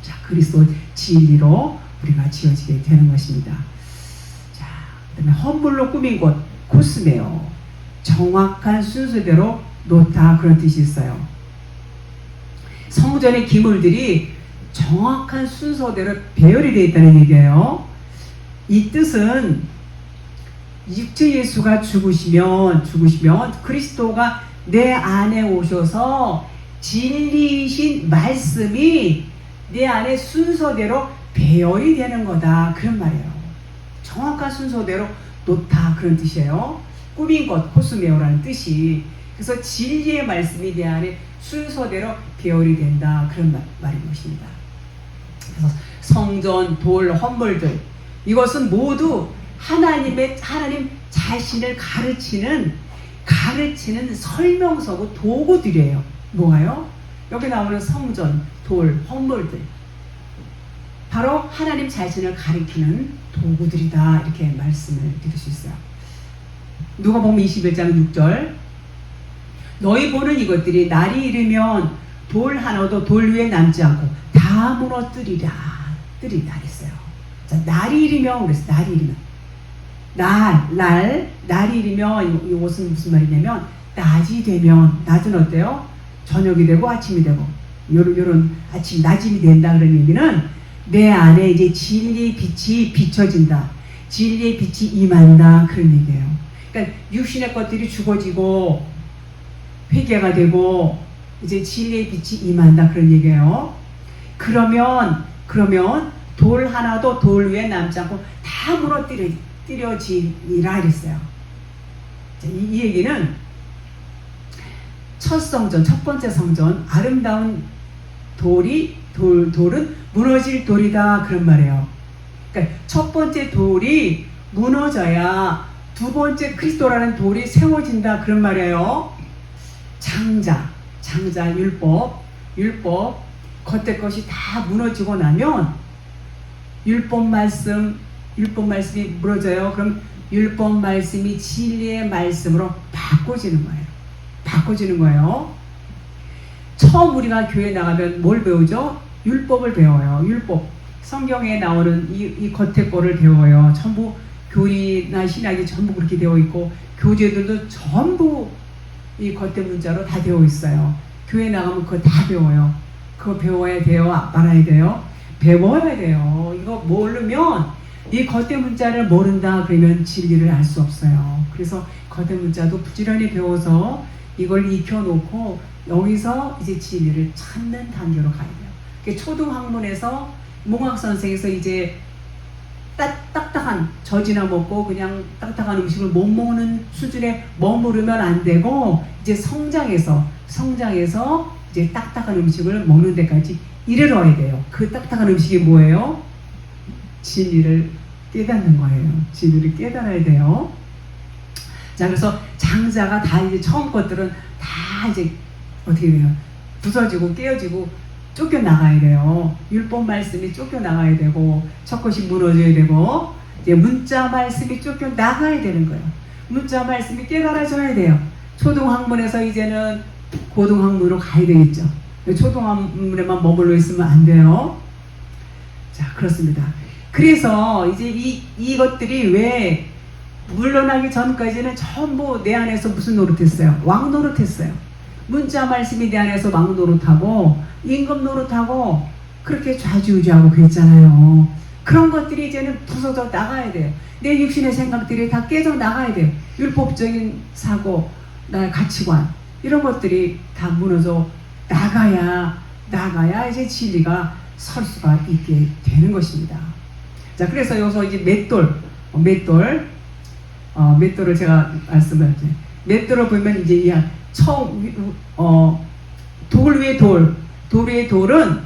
자, 그리스도 진리로 우리가 지어지게 되는 것입니다. 자, 그다음에 헌물로 꾸민 곳, 코스메요. 정확한 순서대로 놓다, 그런 뜻이 있어요. 성전의 기물들이 정확한 순서대로 배열이 되어 있다는 얘기예요. 이 뜻은 육체 예수가 죽으시면 그리스도가 내 안에 오셔서 진리이신 말씀이 내 안에 순서대로 배열이 되는 거다, 그런 말이에요. 정확한 순서대로 놓다, 그런 뜻이에요. 꾸민 것, 코스메오라는 뜻이. 그래서 진리의 말씀이 내 안에 순서대로 배열이 된다, 그런 말인 것입니다. 그래서 성전, 돌, 헌물들, 이것은 모두 하나님 자신을 가르치는 설명서고 도구들이에요. 뭐가요? 여기 나오는 성전, 돌, 헌물들, 바로 하나님 자신을 가리키는 도구들이다, 이렇게 말씀을 드릴 수 있어요. 누가복음 21장 6절, 너희 보는 이것들이 날이 이르면 돌 하나도 돌 위에 남지 않고 다 무너뜨리라 했어요. 자, 날이 이르면 그랬어요. 날이 이르면 날이 이르면 이것은 무슨 말이냐면 낮이 되면, 낮은 어때요? 저녁이 되고 아침이 되고 요런 낮임이 된다, 그런 얘기는 내 안에 이제 진리의 빛이 비춰진다, 진리의 빛이 임한다, 그런 얘기예요. 그러니까 육신의 것들이 죽어지고 회개가 되고 이제 진리의 빛이 임한다, 그런 얘기예요. 그러면 돌 하나도 돌 위에 남지 않고 다 무너뜨려지리라 그랬어요. 이 얘기는 첫 성전, 첫 번째 성전, 아름다운 돌은 무너질 돌이다, 그런 말이에요. 그러니까 첫 번째 돌이 무너져야 두 번째 그리스도라는 돌이 세워진다, 그런 말이에요. 장자, 율법, 겉에 것이 다 무너지고 나면 율법 말씀이 무너져요. 그럼 율법 말씀이 진리의 말씀으로 바꿔지는 거예요. 처음 우리가 교회 나가면 뭘 배우죠? 율법을 배워요. 율법. 성경에 나오는 이 겉에 거를 배워요. 전부 교리나 신학이 전부 그렇게 되어 있고 교재들도 전부 이 겉에 문자로 다 되어 있어요. 교회 나가면 그거 다 배워요. 그거 배워야 돼요? 말아야 돼요? 배워야 돼요. 이거 모르면, 이 겉에 문자를 모른다 그러면 진리를 알 수 없어요. 그래서 겉에 문자도 부지런히 배워서 이걸 익혀놓고 여기서 이제 진리를 찾는 단계로 가야 돼요. 초등학문에서 몽학선생에서 이제 딱딱한 젖이나 먹고 그냥 딱딱한 음식을 못 먹는 수준에 머무르면 안 되고, 이제 성장해서 이제 딱딱한 음식을 먹는 데까지 이르러야 돼요. 그 딱딱한 음식이 뭐예요? 진리를 깨닫는 거예요. 진리를 깨달아야 돼요. 자, 그래서 장자가 다 이제 처음 것들은 다 이제 어떻게 돼요? 부서지고 깨어지고 쫓겨나가야 돼요. 율법 말씀이 쫓겨나가야 되고, 첫 것이 무너져야 되고, 이제 문자 말씀이 쫓겨나가야 되는 거예요. 문자 말씀이 깨달아져야 돼요. 초등학문에서 이제는 고등학문으로 가야 되겠죠. 초등학문에만 머물러 있으면 안 돼요. 자, 그렇습니다. 그래서 이제 이것들이 왜 물러나기 전까지는 전부 내 안에서 무슨 노릇했어요? 왕 노릇했어요. 문자 말씀이 내 안에서 왕 노릇하고 임금 노릇하고 그렇게 좌지우지하고 그랬잖아요. 그런 것들이 이제는 부서져 나가야 돼요. 내 육신의 생각들이 다 깨져 나가야 돼요. 율법적인 사고, 나의 가치관 이런 것들이 다 무너져 나가야 이제 진리가 설 수가 있게 되는 것입니다. 자, 그래서 여기서 이제 맷돌을 제가 말씀드렸죠. 맷돌을 보면 이제 돌 위에 돌 위에 돌은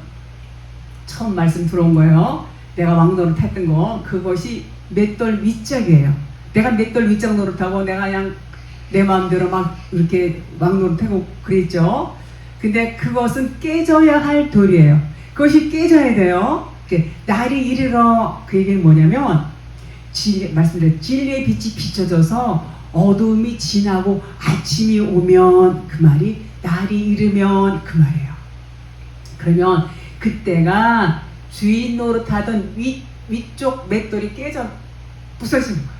처음 말씀 들어온 거예요. 내가 왕노릇 했던 거, 그것이 맷돌 윗짝이에요. 내가 맷돌 윗짝 노릇하고 내가 그냥 내 마음대로 막 이렇게 왕노릇 하고 그랬죠. 근데 그것은 깨져야 할 돌이에요. 그것이 깨져야 돼요. 날이 이르러, 그 얘기는 뭐냐면 말씀드렸죠. 진리의 빛이 비춰져서 어두움이 지나고 아침이 오면, 그 말이 날이 이르면 그 말이에요. 그러면 그때가 주인 노릇하던 위쪽 맷돌이 깨져 부서지는 거예요.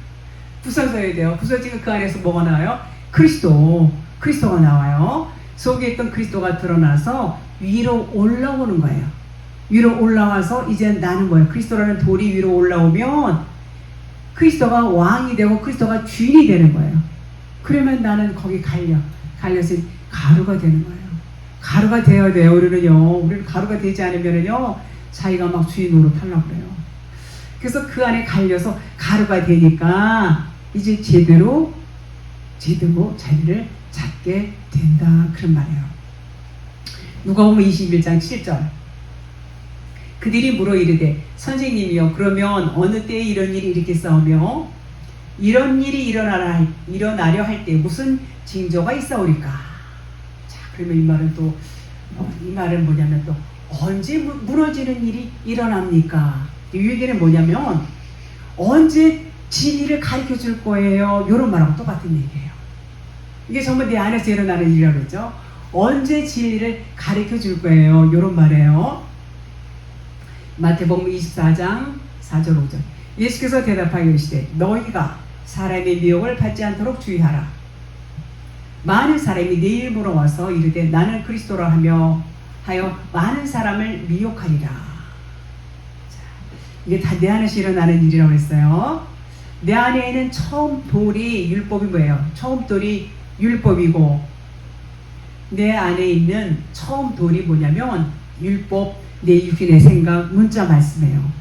부서져야 돼요. 부서지면 그 안에서 뭐가 나와요? 그리스도가 나와요. 속에 있던 그리스도가 드러나서 위로 올라오는 거예요. 위로 올라와서 이제 나는 거예요. 그리스도라는 돌이 위로 올라오면 그리스도가 왕이 되고 그리스도가 주인이 되는 거예요. 그러면 나는 거기 갈려서 가루가 되는 거예요. 가루가 되어야 돼요. 우리는 가루가 되지 않으면은요, 자기가 막 주인 노릇하려고 그래요. 그래서 그 안에 갈려서 가루가 되니까 이제 제대로 자리를 잡게 된다, 그런 말이에요. 누가복음 21장 7절. 그들이 물어 이르되 선생님이여, 그러면 어느 때에 이런 일이 이렇게 싸우며 이런 일이 일어나려 할 때 무슨 징조가 있사오리까? 자, 그러면 이 말은 뭐냐면 또 언제 무너지는 일이 일어납니까? 이 얘기는 뭐냐면 언제 진리를 가르쳐 줄 거예요, 이런 말하고 똑같은 얘기예요. 이게 정말 내 안에서 일어나는 일이라고 그랬죠. 언제 진리를 가르쳐 줄 거예요, 이런 말이에요. 마태복음 24장 4절 5절. 예수께서 대답하여 이르시되 너희가 사람의 미혹을 받지 않도록 주의하라. 많은 사람이 내 이름으로 와서 이르되 나는 그리스도라 하여 많은 사람을 미혹하리라. 자, 이게 다 내 안에서 일어나는 일이라고 했어요. 내 안에 있는 처음 돌이 율법이 뭐예요? 처음 돌이 율법이고, 내 안에 있는 처음 돌이 뭐냐면 율법, 내 육신의 생각, 문자 말씀이에요.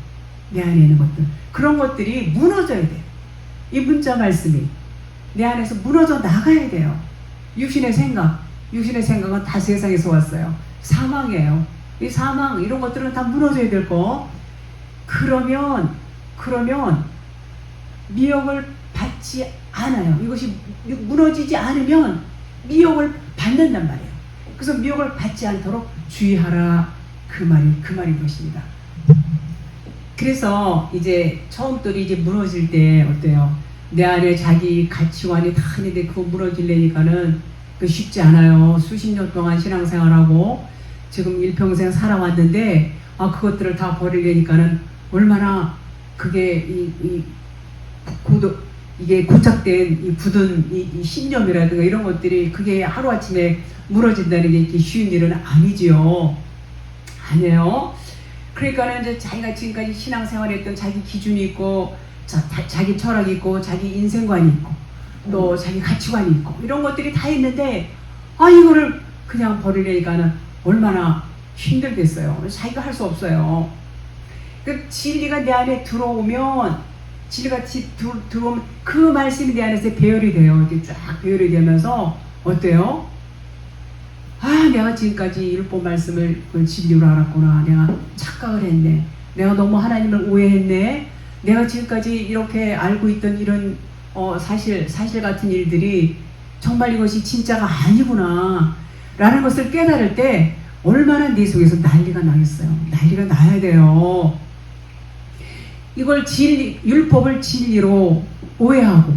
내 안에 있는 것들, 그런 것들이 무너져야 돼요. 이 문자 말씀이 내 안에서 무너져 나가야 돼요. 육신의 생각은 다 세상에서 왔어요. 사망이에요. 이 사망, 이런 것들은 다 무너져야 될 거. 그러면 미혹을 받지 않아요. 이것이 무너지지 않으면 미혹을 받는단 말이에요. 그래서 미혹을 받지 않도록 주의하라, 그 말인 것입니다. 그래서 이제 처음 돌이 이제 무너질 때 어때요? 내 안에 자기 가치관이 다 있는데 그거 무너지려니까는 쉽지 않아요. 수십 년 동안 신앙생활하고 지금 일평생 살아왔는데 그것들을 다 버리려니까는 얼마나 그게 이게 고착된 이 굳은 이 신념이라든가 이런 것들이 그게 하루아침에 무너진다는 게 이렇게 쉬운 일은 아니지요. 아니에요. 그러니까는 이제 자기가 지금까지 신앙생활했던 자기 기준이 있고, 자기 철학이 있고, 자기 인생관이 있고, 또 자기 가치관이 있고, 이런 것들이 다 있는데, 이거를 그냥 버리려니까는 얼마나 힘들겠어요. 자기가 할 수 없어요. 그 진리가 내 안에 들어오면, 그 말씀이 내 안에서 배열이 돼요. 이렇게 쫙 배열이 되면서, 어때요? 내가 지금까지 율법 말씀을 진리로 알았구나. 내가 착각을 했네. 내가 너무 하나님을 오해했네. 내가 지금까지 이렇게 알고 있던 이런 사실 같은 일들이 정말 이것이 진짜가 아니구나 라는 것을 깨달을 때 얼마나 내 속에서 난리가 나겠어요. 난리가 나야 돼요. 이걸 율법을 진리로 오해하고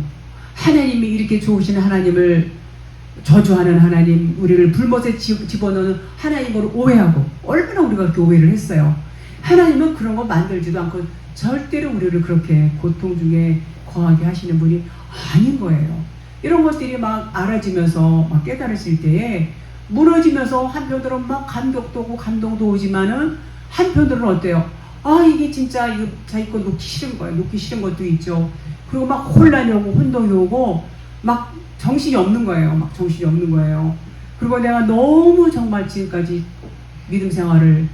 하나님이 이렇게 좋으신 하나님을 저주하는 하나님, 우리를 불못에 집어넣는 하나님으로 오해하고, 얼마나 우리가 그렇게 오해를 했어요. 하나님은 그런 거 만들지도 않고 절대로 우리를 그렇게 고통 중에 거하게 하시는 분이 아닌 거예요. 이런 것들이 막 알아지면서 막 깨달으실 때에 무너지면서 한편으로는 막 감격도 오고 감동도 오지만은 한편으로는 어때요? 아, 이게 진짜 이거 자기 거 놓기 싫은 거예요. 놓기 싫은 것도 있죠. 그리고 막 혼란이 오고 혼동이 오고 막 정신이 없는 거예요. 막 정신이 없는 거예요. 그리고 내가 너무 정말 지금까지 믿음 생활을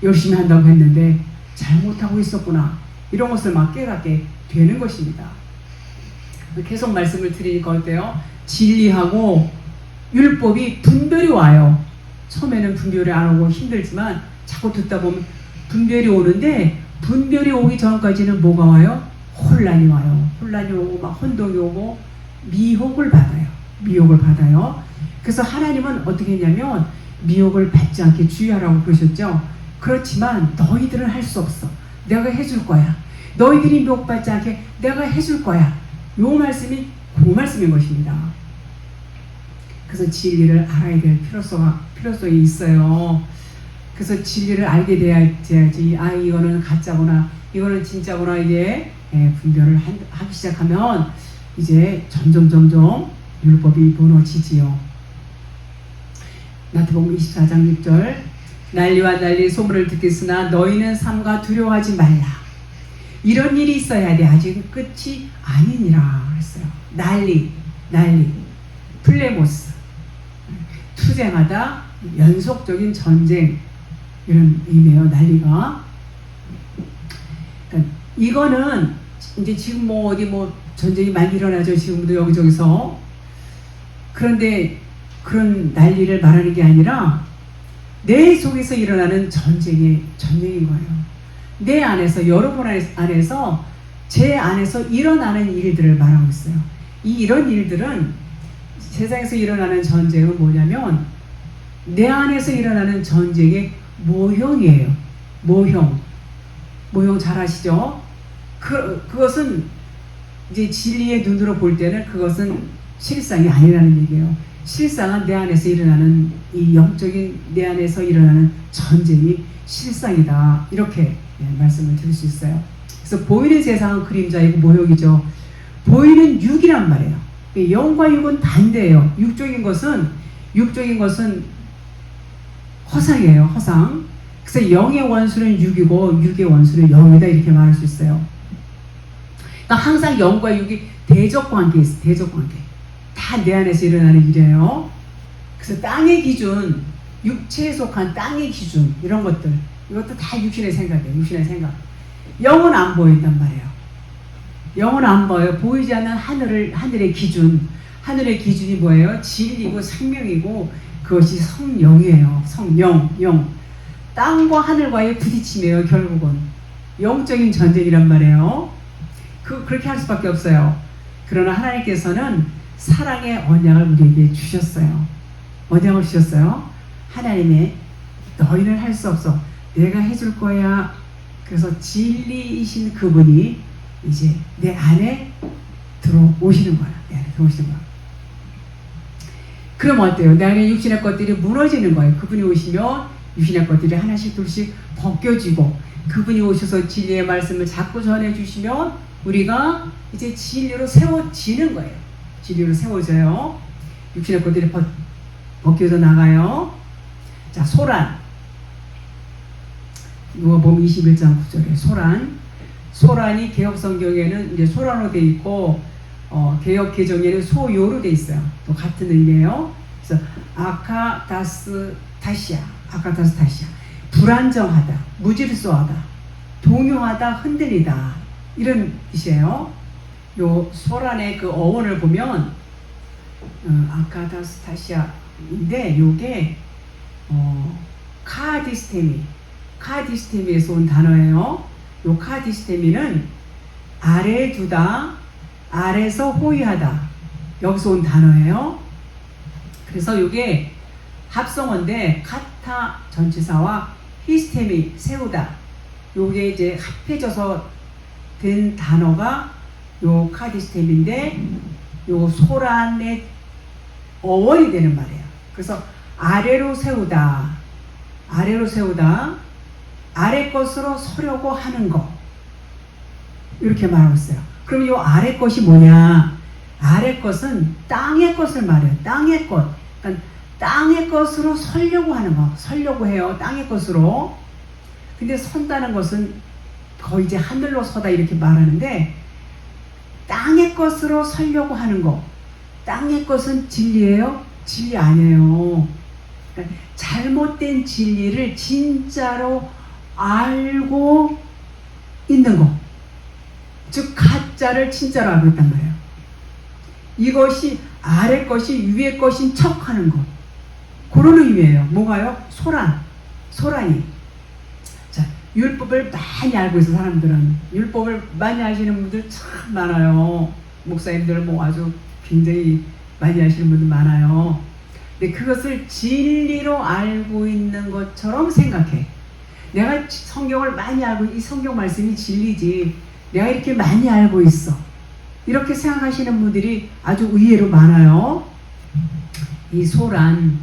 열심히 한다고 했는데 잘못하고 있었구나. 이런 것을 막 깨닫게 되는 것입니다. 계속 말씀을 드리니까 어때요? 진리하고 율법이 분별이 와요. 처음에는 분별이 안 오고 힘들지만 자꾸 듣다 보면 분별이 오는데, 분별이 오기 전까지는 뭐가 와요? 혼란이 와요. 혼란이 오고 막 혼동이 오고 미혹을 받아요. 미혹을 받아요. 그래서 하나님은 어떻게 했냐면 미혹을 받지 않게 주의하라고 그러셨죠. 그렇지만 너희들은 할 수 없어. 내가 해줄 거야. 너희들이 미혹받지 않게 내가 해줄 거야. 요 말씀이 그 말씀인 것입니다. 그래서 진리를 알아야 될 필요성이 있어요. 그래서 진리를 알게 돼야지, 아, 이거는 가짜구나, 이거는 진짜구나, 이게 분별을 하기 시작하면 이제 점점 율법이 무너지지요. 마태복음 24장 6절, 난리와 난리 소문을 듣겠으나 너희는 삼가 두려워하지 말라. 이런 일이 있어야 돼. 아직 끝이 아니니라 그랬어요. 난리, 플레모스, 투쟁하다, 연속적인 전쟁, 이런 의미예요. 난리가. 그러니까 이거는 이제 지금 뭐 어디 뭐 전쟁이 많이 일어나죠. 지금도 여기저기서. 그런데 그런 난리를 말하는 게 아니라 내 속에서 일어나는 전쟁인 거예요. 내 안에서, 여러분 안에서, 제 안에서 일어나는 일들을 말하고 있어요. 이런 일들은, 세상에서 일어나는 전쟁은 뭐냐면 내 안에서 일어나는 전쟁의 모형이에요. 모형 잘 아시죠? 그것은 이제 진리의 눈으로 볼 때는 그것은 실상이 아니라는 얘기예요. 실상은 내 안에서 일어나는, 이 영적인 내 안에서 일어나는 전쟁이 실상이다. 이렇게 말씀을 드릴 수 있어요. 그래서 보이는 세상은 그림자이고 모형이죠. 보이는 육이란 말이에요. 영과 육은 반대예요. 육적인 것은 허상이에요. 허상. 그래서 영의 원수는 육이고 육의 원수는 영이다. 이렇게 말할 수 있어요. 그러니까 항상 영과 육이 대적관계에 있어요. 대적관계. 다 내 안에서 일어나는 일이에요. 그래서 땅의 기준, 육체에 속한 땅의 기준, 이런 것들, 이것도 다 육신의 생각이에요. 육신의 생각. 영은 안 보인단 말이에요. 영은 안 보여요. 보이지 않는 하늘의 기준. 하늘의 기준이 뭐예요? 진리고 생명이고 그것이 성령이에요. 영. 땅과 하늘과의 부딪힘이에요. 결국은 영적인 전쟁이란 말이에요. 그렇게 할 수밖에 없어요. 그러나 하나님께서는 사랑의 언약을 우리에게 주셨어요. 언약을 주셨어요. 하나님의 너희는 할 수 없어. 내가 해줄 거야. 그래서 진리이신 그분이 이제 내 안에 들어오시는 거야. 내 안에 들어오시는 거야. 그럼 어때요? 내 안에 육신의 것들이 무너지는 거예요. 그분이 오시면 육신의 것들이 하나씩 둘씩 벗겨지고, 그분이 오셔서 진리의 말씀을 자꾸 전해주시면 우리가 이제 진리로 세워지는 거예요. 진리로 세워져요. 육신의 것들이 벗겨져 나가요. 자, 소란. 누가복음 21장 9절에 소란이 개혁 성경에는 이제 소란으로 돼 있고, 개혁 개정에는 소요로 돼 있어요. 또 같은 의미예요. 그래서 아카다스타시아. 불안정하다, 무질서하다, 동요하다, 흔들리다, 이런 뜻이에요. 요 소란의 그 어원을 보면 아카다스타시아인데, 요게 카디스테미에서 온 단어예요. 요 카디스테미는 아래에 두다, 아래서 호위하다, 여기서 온 단어예요. 그래서 요게 합성어인데, 카타 전치사와 히스테미, 세우다, 요게 이제 합해져서 된 단어가 요 카디스테미인데, 요 소란의 어원이 되는 말이에요. 그래서 아래로 세우다, 아래 것으로 서려고 하는 것, 이렇게 말하고 있어요. 그럼 요 아래 것이 뭐냐? 아래 것은 땅의 것을 말해요. 땅의 것. 그러니까 땅의 것으로 서려고 하는 거. 서려고 해요. 땅의 것으로. 근데 선다는 것은 거의 이제 하늘로 서다 이렇게 말하는데, 땅의 것으로 서려고 하는 거, 땅의 것은 진리예요? 진리 아니에요. 그러니까 잘못된 진리를 진짜로 알고 있는 거, 즉 가짜를 진짜로 알고 있단 말이에요. 이것이 아래 것이 위에 것인 척하는 것, 그런 의미예요. 뭐가요? 소란이. 자, 율법을 많이 알고 있어. 사람들은 율법을 많이 아시는 분들 참 많아요. 목사님들 뭐 아주 굉장히 많이 아시는 분들 많아요. 근데 그것을 진리로 알고 있는 것처럼 생각해. 내가 성경을 많이 알고, 이 성경 말씀이 진리지, 내가 이렇게 많이 알고 있어, 이렇게 생각하시는 분들이 아주 의외로 많아요. 이 소란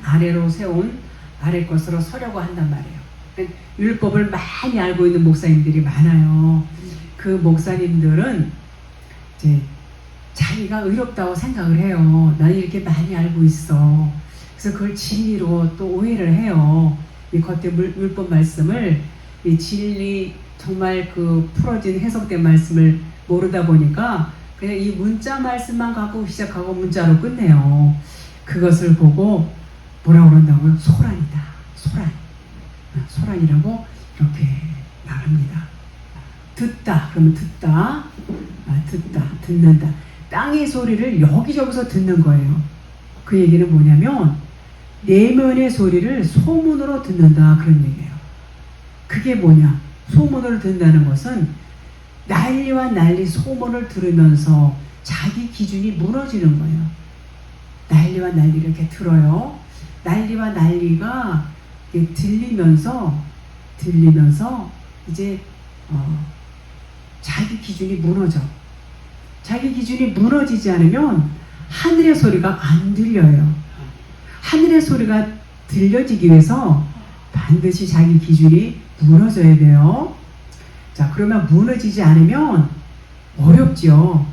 아래로 세운 아래 것으로 서려고 한단 말이에요. 그러니까 율법을 많이 알고 있는 목사님들이 많아요. 그 목사님들은 이제 자기가 의롭다고 생각을 해요. 나는 이렇게 많이 알고 있어. 그래서 그걸 진리로 또 오해를 해요. 이 겉에 율법 말씀을, 이 진리 정말 그 풀어진 해석된 말씀을 모르다 보니까 그냥 이 문자 말씀만 갖고 시작하고 문자로 끝내요. 그것을 보고 뭐라고 그런다고요? 소란이다. 소란이라고 이렇게 말합니다. 듣다 그러면 듣다, 듣는다. 땅의 소리를 여기저기서 듣는 거예요. 그 얘기는 뭐냐면 내면의 소리를 소문으로 듣는다, 그런 얘기예요. 그게 뭐냐? 소문으로 듣는다는 것은 난리와 난리 소문을 들으면서 자기 기준이 무너지는 거예요. 난리와 난리 이렇게 들어요. 난리와 난리가 들리면서 이제 자기 기준이 무너져. 자기 기준이 무너지지 않으면 하늘의 소리가 안 들려요. 하늘의 소리가 들려지기 위해서 반드시 자기 기준이 무너져야 돼요. 자, 그러면 무너지지 않으면 어렵죠.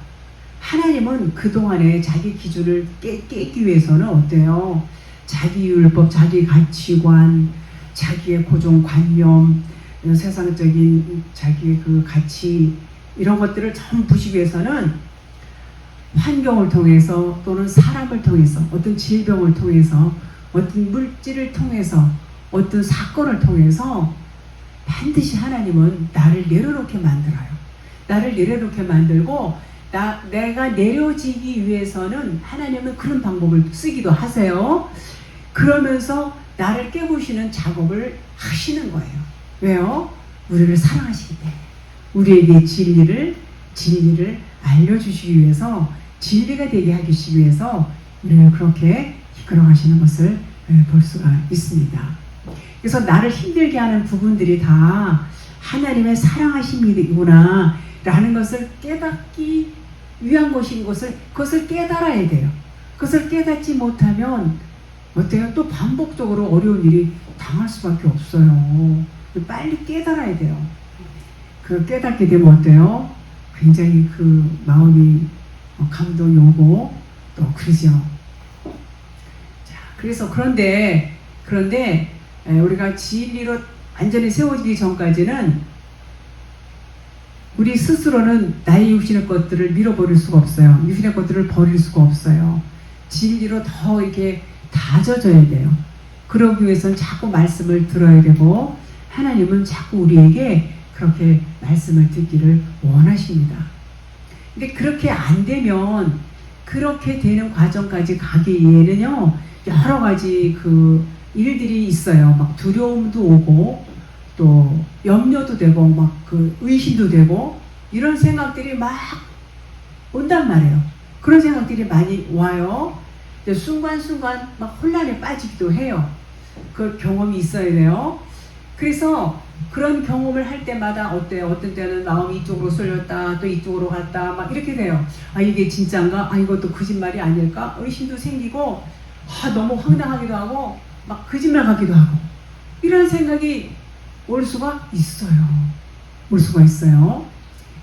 하나님은 그동안에 자기 기준을 깨기 위해서는 어때요? 자기 율법, 자기 가치관, 자기의 고정관념, 세상적인 자기의 그 가치, 이런 것들을 전부 부시기 위해서는 환경을 통해서 또는 사람을 통해서, 어떤 질병을 통해서, 어떤 물질을 통해서, 어떤 사건을 통해서 반드시 하나님은 나를 내려놓게 만들어요. 나를 내려놓게 만들고 내가 내려지기 위해서는 하나님은 그런 방법을 쓰기도 하세요. 그러면서 나를 깨부시는 작업을 하시는 거예요. 왜요? 우리를 사랑하시기 때문에. 우리에게 진리를 알려주시기 위해서, 진리가 되게 하시기 위해서 우리를 그렇게 이끌어 가시는 것을 볼 수가 있습니다. 그래서 나를 힘들게 하는 부분들이 다 하나님의 사랑하심이구나 라는 것을 깨닫기 위한 것인 그것을 깨달아야 돼요. 그것을 깨닫지 못하면 어때요? 또 반복적으로 어려운 일이 당할 수밖에 없어요. 빨리 깨달아야 돼요. 그 깨닫게 되면 어때요? 굉장히 그 마음이 감동이 오고 또 그러죠. 자, 그래서 그런데 우리가 진리로 완전히 세워지기 전까지는 우리 스스로는 나의 육신의 것들을 밀어버릴 수가 없어요. 육신의 것들을 버릴 수가 없어요. 진리로 더 이렇게 다져져야 돼요. 그러기 위해서는 자꾸 말씀을 들어야 되고, 하나님은 자꾸 우리에게 그렇게 말씀을 듣기를 원하십니다. 근데 그렇게 안 되면, 그렇게 되는 과정까지 가기에는요, 여러 가지 그 일들이 있어요. 막 두려움도 오고, 또 염려도 되고, 막 그 의심도 되고, 이런 생각들이 막 온단 말이에요. 그런 생각들이 많이 와요. 순간순간 막 혼란에 빠지기도 해요. 그 경험이 있어야 돼요. 그래서 그런 경험을 할 때마다 어때요? 어떤 때는 마음이 이쪽으로 쏠렸다, 또 이쪽으로 갔다, 막 이렇게 돼요. 아, 이게 진짜인가? 아, 이것도 거짓말이 아닐까? 의심도 생기고, 너무 황당하기도 하고, 막 거짓말 같기도 하고, 이런 생각이 올 수가 있어요.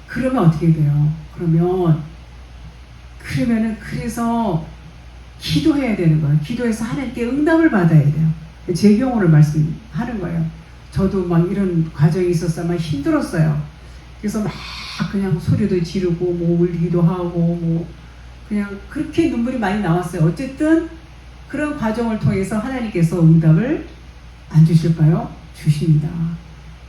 그러면 어떻게 돼요? 그러면은 그래서 기도해야 되는 거예요. 기도해서 하나님께 응답을 받아야 돼요. 제 경우를 말씀하는 거예요. 저도 막 이런 과정이 있었어요. 막 힘들었어요. 그래서 막 그냥 소리도 지르고 뭐 울기도 하고 뭐 그냥 그렇게 눈물이 많이 나왔어요. 어쨌든 그런 과정을 통해서 하나님께서 응답을 안 주실까요? 주십니다.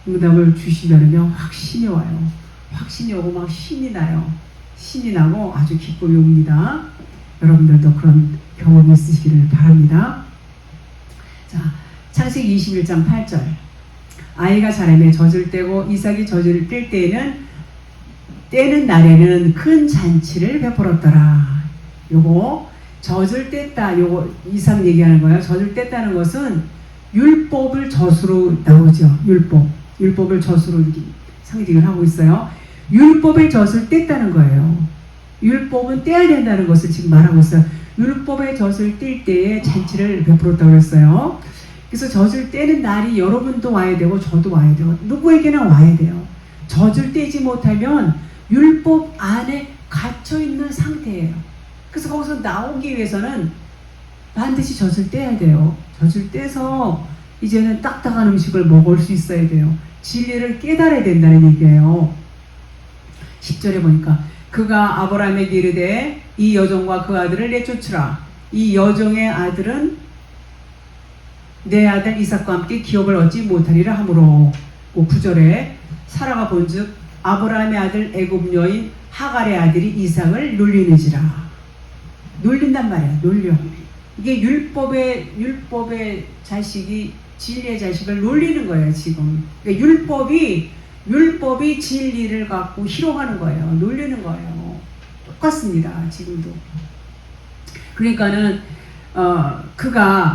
응답을 주시면은요 확신이 와요. 확신이 오고 막 신이 나요. 신이 나고 아주 기쁨이 옵니다. 여러분들도 그런 경험이 있으시기를 바랍니다. 자, 창세기 21장 8절. 아이가 자라매 젖을 떼고 이삭이 젖을 뗄 때에는 떼는 날에는 큰 잔치를 베풀었더라. 요거 젖을 뗐다. 요거 이삭 얘기하는 거예요. 젖을 뗐다는 것은 율법을 젖으로 나오죠. 율법을 젖으로 상징을 하고 있어요. 율법의 젖을 뗐다는 거예요. 율법은 떼야 된다는 것을 지금 말하고 있어요. 율법의 젖을 뗄 때에 잔치를 베풀었다고 했어요. 그래서 젖을 떼는 날이 여러분도 와야 되고 저도 와야 되고 누구에게나 와야 돼요. 젖을 떼지 못하면 율법 안에 갇혀있는 상태예요. 그래서 거기서 나오기 위해서는 반드시 젖을 떼야 돼요. 젖을 떼서 이제는 딱딱한 음식을 먹을 수 있어야 돼요. 진리를 깨달아야 된다는 얘기예요. 10절에 보니까 그가 아브라함에게 이르되 이 여종과 그 아들을 내쫓으라. 이 여종의 아들은 내 아들 이삭과 함께 기업을 얻지 못하리라 하므로 9절에 사라가 본즉 아브라함의 아들 애굽 여인 하갈의 아들이 이삭을 놀리는지라. 놀린단 말이야. 놀려. 이게 율법의 자식이 진리의 자식을 놀리는 거예요. 지금 그러니까 율법이 진리를 갖고 희롱하는 거예요. 놀리는 거예요. 똑같습니다. 지금도. 그러니까는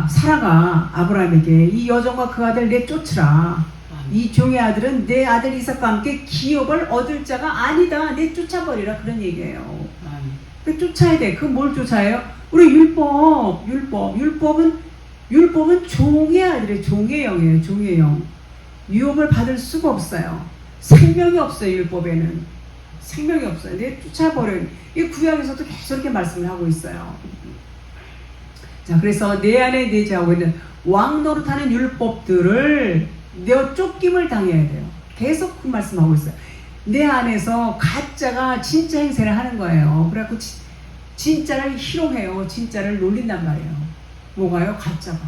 사라가 아브라함에게 이 여종과 그 아들 내쫓으라. 이 종의 아들은 내 아들 이삭과 함께 기업을 얻을 자가 아니다. 내쫓아버리라. 그런 얘기예요. 쫓아야 돼. 그건 뭘 쫓아요? 우리 율법은 종의 아들이에요. 종의 영이에요. 종의 영. 유업을 받을 수가 없어요. 생명이 없어요. 율법에는 생명이 없어요. 내쫓아버려요. 이 구약에서도 계속 이렇게 말씀을 하고 있어요. 자, 그래서 내 안에 내재하고 있는 왕 노릇하는 율법들을 내어 쫓김을 당해야 돼요. 계속 그 말씀하고 있어요. 내 안에서 가짜가 진짜 행세를 하는 거예요. 그래갖고 진짜를 희롱해요. 진짜를 놀린단 말이에요. 뭐가요? 가짜가.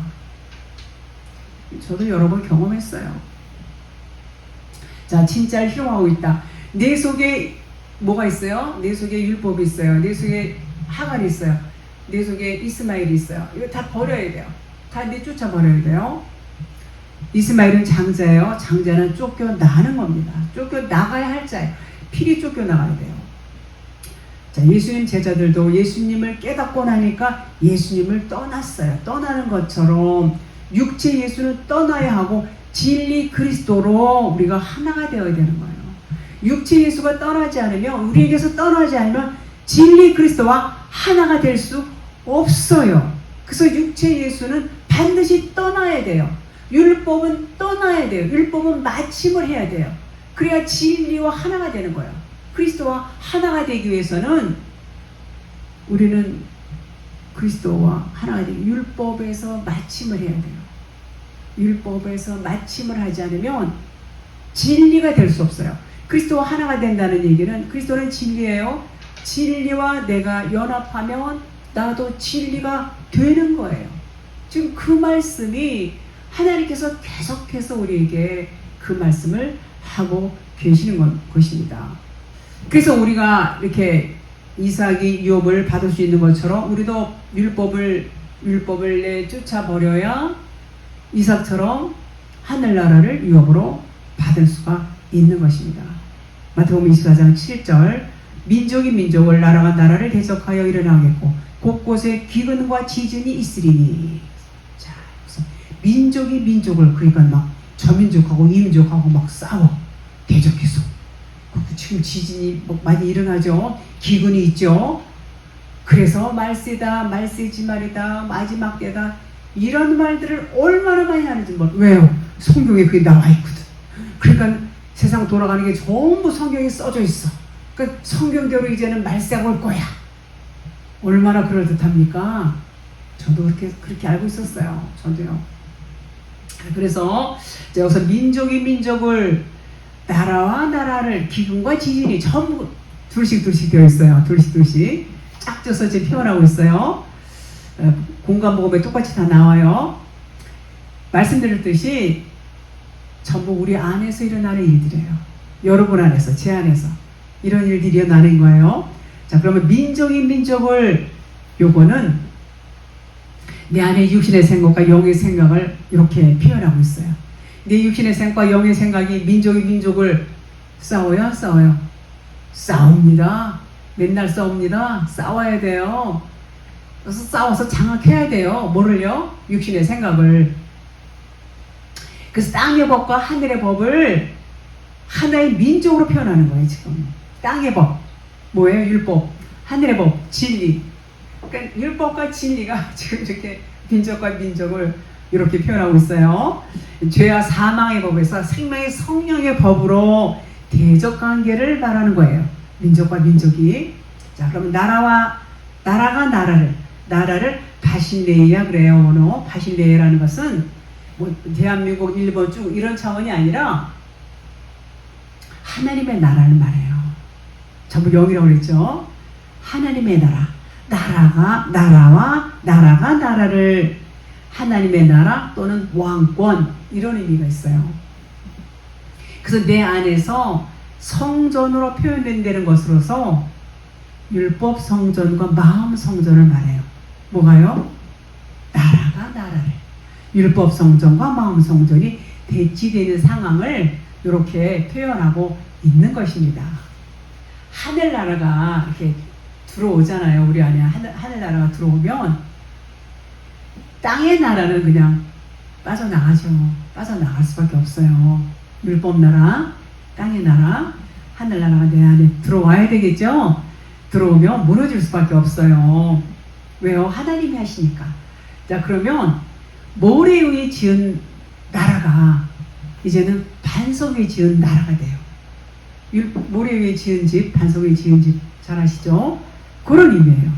저도 여러 번 경험했어요. 자, 진짜를 희롱하고 있다. 내 속에 뭐가 있어요? 내 속에 율법이 있어요. 내 속에 하갈이 있어요. 내 속에 이스마엘이 있어요. 이거 다 버려야 돼요. 다 내쫓아 버려야 돼요. 이스마엘은 장자예요. 장자는 쫓겨나는 겁니다. 쫓겨나가야 할 자예요. 필히 쫓겨나가야 돼요. 자, 예수님 제자들도 예수님을 깨닫고 나니까 예수님을 떠났어요. 떠나는 것처럼 육체 예수는 떠나야 하고 진리 그리스도로 우리가 하나가 되어야 되는 거예요. 육체 예수가 떠나지 않으면, 우리에게서 떠나지 않으면 진리 그리스도와 하나가 될 수 없어요. 그래서 육체 예수는 반드시 떠나야 돼요. 율법은 떠나야 돼요. 율법은 마침을 해야 돼요. 그래야 진리와 하나가 되는 거예요. 그리스도와 하나가 되기 위해서는 우리는 그리스도와 하나가 되기 율법에서 마침을 해야 돼요. 율법에서 마침을 하지 않으면 진리가 될 수 없어요. 그리스도와 하나가 된다는 얘기는, 그리스도는 진리예요. 진리와 내가 연합하면 나도 진리가 되는 거예요. 지금 그 말씀이 하나님께서 계속해서 우리에게 그 말씀을 하고 계시는 것입니다. 그래서 우리가 이렇게 이삭이 유업을 받을 수 있는 것처럼 우리도 율법을 내쫓아버려야 이삭처럼 하늘나라를 유업으로 받을 수가 있는 것입니다. 마태복음 24장 7절 민족이 민족을, 나라가 나라를 대적하여 일어나겠고 곳곳에 기근과 지진이 있으리니. 자, 그래서 민족이 민족을, 그러니까 막 저 민족하고 이 민족하고 막 싸워 대적해서 지금 지진이 많이 일어나죠. 기근이 있죠. 그래서 말세다, 말세지 말이다, 마지막 때다, 이런 말들을 얼마나 많이 하는지 왜요? 성경에 그게 나와 있거든. 그러니까 세상 돌아가는 게 전부 성경에 써져 있어. 그러니까 성경대로 이제는 말세가 올 거야. 얼마나 그럴듯합니까? 저도 그렇게 알고 있었어요. 저도요. 그래서 여기서 민족이 민족을, 나라와 나라를, 기근과 지진이 전부 둘씩 되어 있어요. 둘씩 쫙 쪄서 지금 표현하고 있어요. 공간복음에 똑같이 다 나와요. 말씀드렸듯이 전부 우리 안에서 일어나는 일들이에요. 여러분 안에서, 제 안에서 이런 일들이 일어나는 거예요. 자, 그러면 민족이 민족을, 요거는 내 안에 육신의 생각과 영의 생각을 이렇게 표현하고 있어요. 내 육신의 생각과 영의 생각이 민족이 민족을 싸워요? 안 싸워요? 싸웁니다. 맨날 싸웁니다. 싸워야 돼요. 그래서 싸워서 장악해야 돼요. 뭐를요? 육신의 생각을. 그래서 땅의 법과 하늘의 법을 하나의 민족으로 표현하는 거예요. 지금 땅의 법 뭐예요? 율법, 하늘의 법, 진리. 그러니까 율법과 진리가 지금 이렇게 민족과 민족을 이렇게 표현하고 있어요. 죄와 사망의 법에서 생명의 성령의 법으로 대적관계를 말하는 거예요. 민족과 민족이. 자, 그러면 나라가 나라를 바실레이아 그래요. 언어 바실레이라는 것은 뭐 대한민국, 일본 쭉 이런 차원이 아니라 하나님의 나라를 말해요. 전부 영이라고 그랬죠. 하나님의 나라와 나라를, 하나님의 나라 또는 왕권, 이런 의미가 있어요. 그래서 내 안에서 성전으로 표현된다는 것으로서 율법 성전과 마음 성전을 말해요. 뭐가요? 나라가 나라를, 율법 성전과 마음 성전이 대치되는 상황을 이렇게 표현하고 있는 것입니다. 하늘나라가 이렇게 들어오잖아요. 우리 안에 하늘나라가 들어오면 땅의 나라는 그냥 빠져나가죠. 빠져나갈 수밖에 없어요. 율법나라, 땅의 나라, 하늘나라가 내 안에 들어와야 되겠죠. 들어오면 무너질 수밖에 없어요. 왜요? 하나님이 하시니까. 자, 그러면 모래에 의해 지은 나라가 이제는 반석에 지은 나라가 돼요. 모래에 의해 지은 집, 반석에 지은 집 잘 아시죠? 그런 의미예요.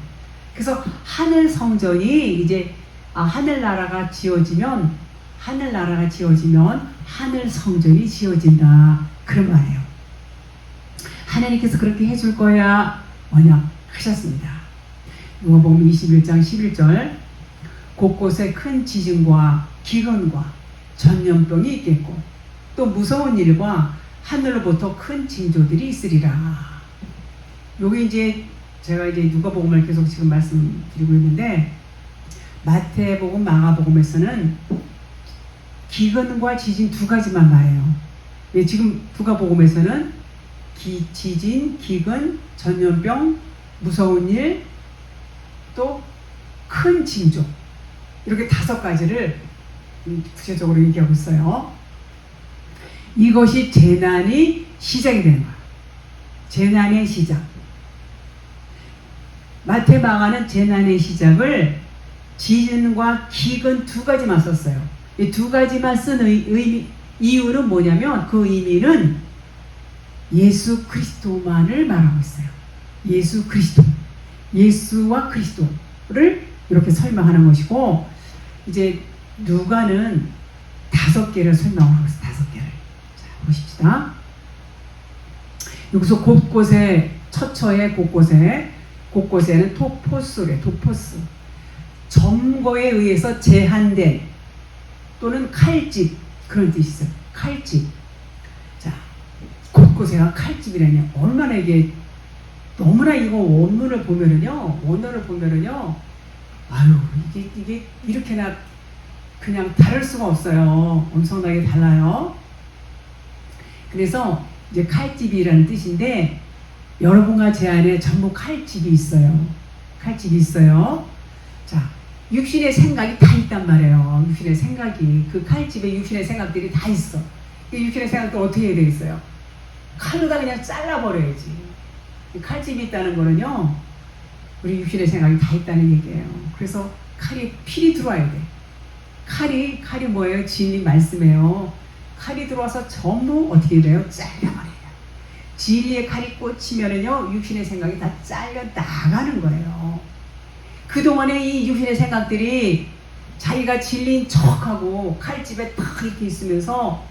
그래서 하늘 성전이 이제 하늘나라가 지어지면 하늘 성전이 지어진다, 그런 말이에요. 하나님께서 그렇게 해줄 거야 언약하셨습니다. 누가복음 21장 11절, 곳곳에 큰 지진과 기근과 전염병이 있겠고 또 무서운 일과 하늘로부터 큰 징조들이 있으리라. 요게 이제 제가 이제 누가복음을 계속 지금 말씀드리고 있는데, 마태복음, 마가복음에서는 기근과 지진 두 가지만 말해요. 지금 누가복음에서는 지진, 기근, 전염병, 무서운 일, 또 큰 징조, 이렇게 5가지를 구체적으로 얘기하고 있어요. 이것이 재난이 시작이 되는 거예요. 재난의 시작. 마태, 마가는 재난의 시작을 지진과 기근 2가지만 썼어요. 이 2가지만 쓴 이유는 뭐냐면, 그 의미는 예수 그리스도만을 말하고 있어요. 예수 그리스도, 예수와 그리스도를 이렇게 설명하는 것이고, 이제 누가는 5개를 설명하고 있어요. 5개를. 자, 보십시다. 여기서 곳곳에, 처처에 곳곳에는 토포스래, 토포스. 점거에 의해서 제한된 또는 칼집, 그런 뜻이 있어요. 칼집. 자, 곳곳에가 칼집이라니, 얼마나 이게, 너무나 이거 원문을 보면은요, 아유, 이게 이렇게나 그냥 다를 수가 없어요. 엄청나게 달라요. 그래서 이제 칼집이라는 뜻인데, 여러분과 제 안에 전부 칼집이 있어요. 칼집이 있어요. 자, 육신의 생각이 다 있단 말이에요. 육신의 생각이, 그 칼집에 육신의 생각들이 다 있어. 그 육신의 생각들 어떻게 해야 되겠어요? 칼로 다 그냥 잘라버려야지. 칼집이 있다는 거는요, 우리 육신의 생각이 다 있다는 얘기예요. 그래서 칼이 필히 들어와야 돼. 칼이 뭐예요? 진리 말씀이에요. 칼이 들어와서 전부 어떻게 돼요? 잘려버려요. 진리의 칼이 꽂히면은요, 육신의 생각이 다 잘려 나가는 거예요. 그동안에 이 육신의 생각들이 자기가 진리인 척하고 칼집에 딱 이렇게 있으면서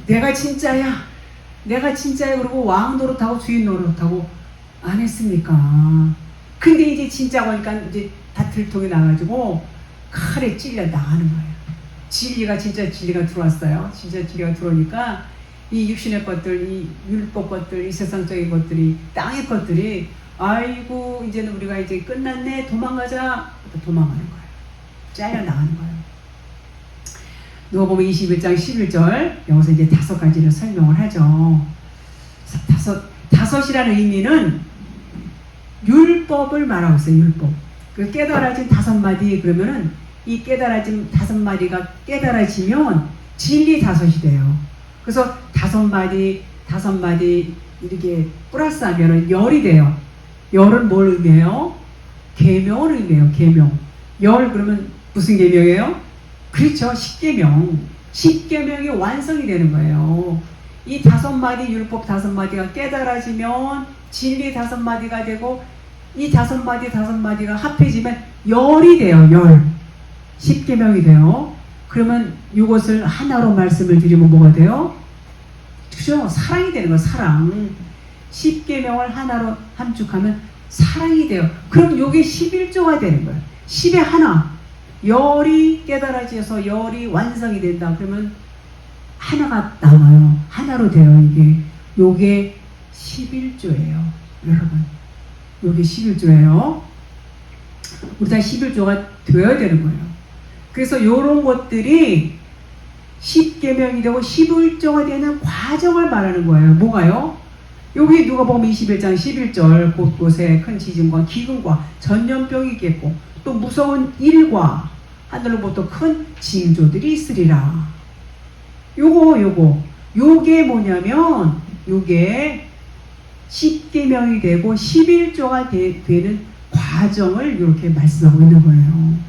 내가 진짜야, 내가 진짜야 그러고 왕 노릇하고 주인 노릇하고 안 했습니까? 근데 이제 진짜가 오니까 이제 다 들통이 나가지고 칼에 찔려 나가는 거예요. 진리가 진짜 진리가 들어왔어요. 진짜 진리가 들어오니까 이 육신의 것들, 이 율법 것들, 이 세상적인 것들이, 땅의 것들이 아이고 이제는 우리가 이제 끝났네, 도망가자. 도망가는 거예요. 잘려 나가는 거예요. 누가복음 21장 11절 여기서 이제 5가지를 설명을 하죠. 다섯이라는 의미는 율법을 말하고 있어요. 율법. 그 깨달아진 5마디, 그러면은 이 깨달아진 5마디가 깨달아지면 진리 5이 돼요. 그래서 5마디 이렇게 플러스하면은 열이 돼요. 열은 뭘 의미해요? 계명을 의미해요. 계명. 열 그러면 무슨 계명이에요? 그렇죠. 십계명. 십계명이 완성이 되는 거예요. 이 5마디 율법 5마디가 깨달아지면 진리 5마디가 되고, 이 5마디가 합해지면 열이 돼요. 열. 십계명이 돼요. 그러면 이것을 하나로 말씀을 드리면 뭐가 돼요? 그죠? 사랑이 되는 거예요. 사랑. 십계명을 하나로 함축하면 사랑이 돼요. 그럼 이게 11조가 되는 거예요. 10의 하나. 열이 깨달아져서 열이 완성이 된다. 그러면 하나가 나와요. 하나로 돼요. 요게 11조예요. 여러분. 요게 11조예요. 우리 다 11조가 되어야 되는 거예요. 그래서 요런 것들이 10계명이 되고 11조가 되는 과정을 말하는 거예요. 뭐가요? 여기 누가복음 21장 11절 곳곳에 큰 지진과 기근과 전염병이 있겠고 또 무서운 일과 하늘로부터 큰 징조들이 있으리라. 요게 뭐냐면 요게 10계명이 되고 11조가 되는 과정을 이렇게 말씀하고 있는 거예요.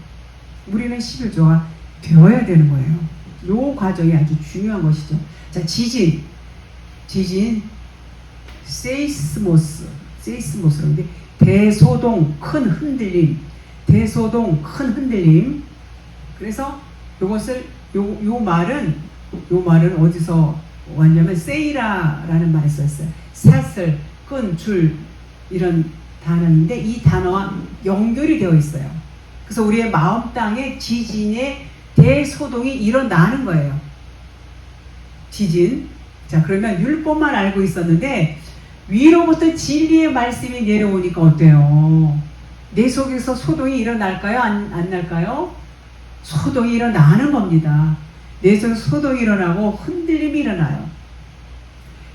우리는 11조가 되어야 되는 거예요. 요 과정이 아주 중요한 것이죠. 자, 지진 세이스모스인데 대소동 큰 흔들림. 그래서 요것을 요 말은 어디서 왔냐면 세이라라는 말을 썼어요. 사슬, 끈, 줄 이런 단어인데 이 단어와 연결이 되어 있어요. 그래서 우리의 마음 땅에 지진의 대소동이 일어나는 거예요. 지진. 자, 그러면 율법만 알고 있었는데 위로부터 진리의 말씀이 내려오니까 어때요? 내 속에서 소동이 일어날까요? 안 날까요? 소동이 일어나는 겁니다. 내 속에 소동이 일어나고 흔들림이 일어나요.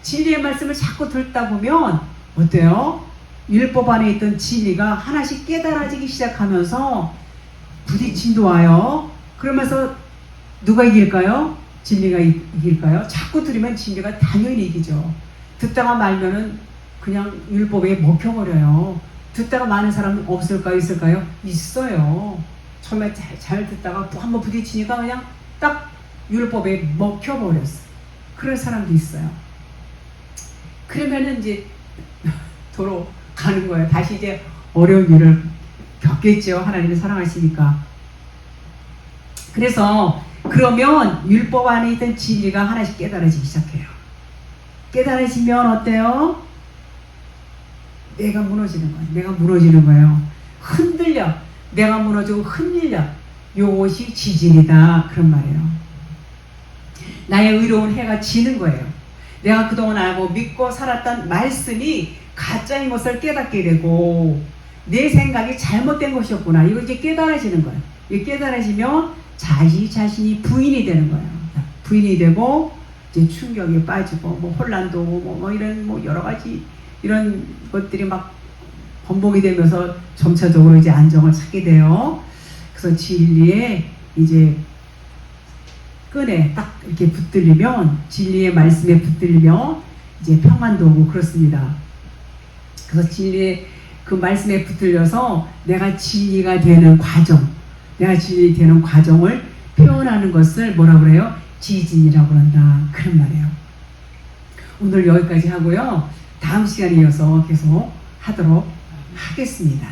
진리의 말씀을 자꾸 듣다 보면 어때요? 율법 안에 있던 진리가 하나씩 깨달아지기 시작하면서 부딪힘도 와요. 그러면서 누가 이길까요? 진리가 이길까요? 자꾸 들으면 진리가 당연히 이기죠. 듣다가 말면은 그냥 율법에 먹혀버려요. 듣다가 많은 사람은 없을까요? 있을까요? 있어요. 처음에 잘 듣다가 한번 부딪히니까 그냥 딱 율법에 먹혀버렸어. 그런 사람도 있어요. 그러면은 이제 도로 가는 거예요. 다시 이제 어려운 일을 겪겠죠. 하나님이 사랑하시니까. 그래서 그러면 율법 안에 있던 진리가 하나씩 깨달아지기 시작해요. 깨달아지면 어때요? 내가 무너지는 거예요. 흔들려. 내가 무너지고 흔들려. 요것이 지진이다. 그런 말이에요. 나의 의로운 해가 지는 거예요. 내가 그동안 알고 믿고 살았던 말씀이 가짜인 것을 깨닫게 되고 내 생각이 잘못된 것이었구나. 이거 이제 깨달아지는 거예요. 이게 깨달아지면 자신이 부인이 되는 거예요. 부인이 되고 이제 충격에 빠지고 뭐 혼란도 오고 뭐 이런 뭐 여러 가지 이런 것들이 막 번복이 되면서 점차적으로 이제 안정을 찾게 돼요. 그래서 진리에 이제 끈에 딱 이렇게 붙들리면 진리의 말씀에 붙들리면 이제 평안도 오고 그렇습니다. 그래서 진리의 그 말씀에 붙들려서 내가 진리가 되는 과정, 내가 진리 되는 과정을 표현하는 것을 뭐라고 그래요? 지진이라고 한다. 그런 말이에요. 오늘 여기까지 하고요. 다음 시간에 이어서 계속 하도록 하겠습니다.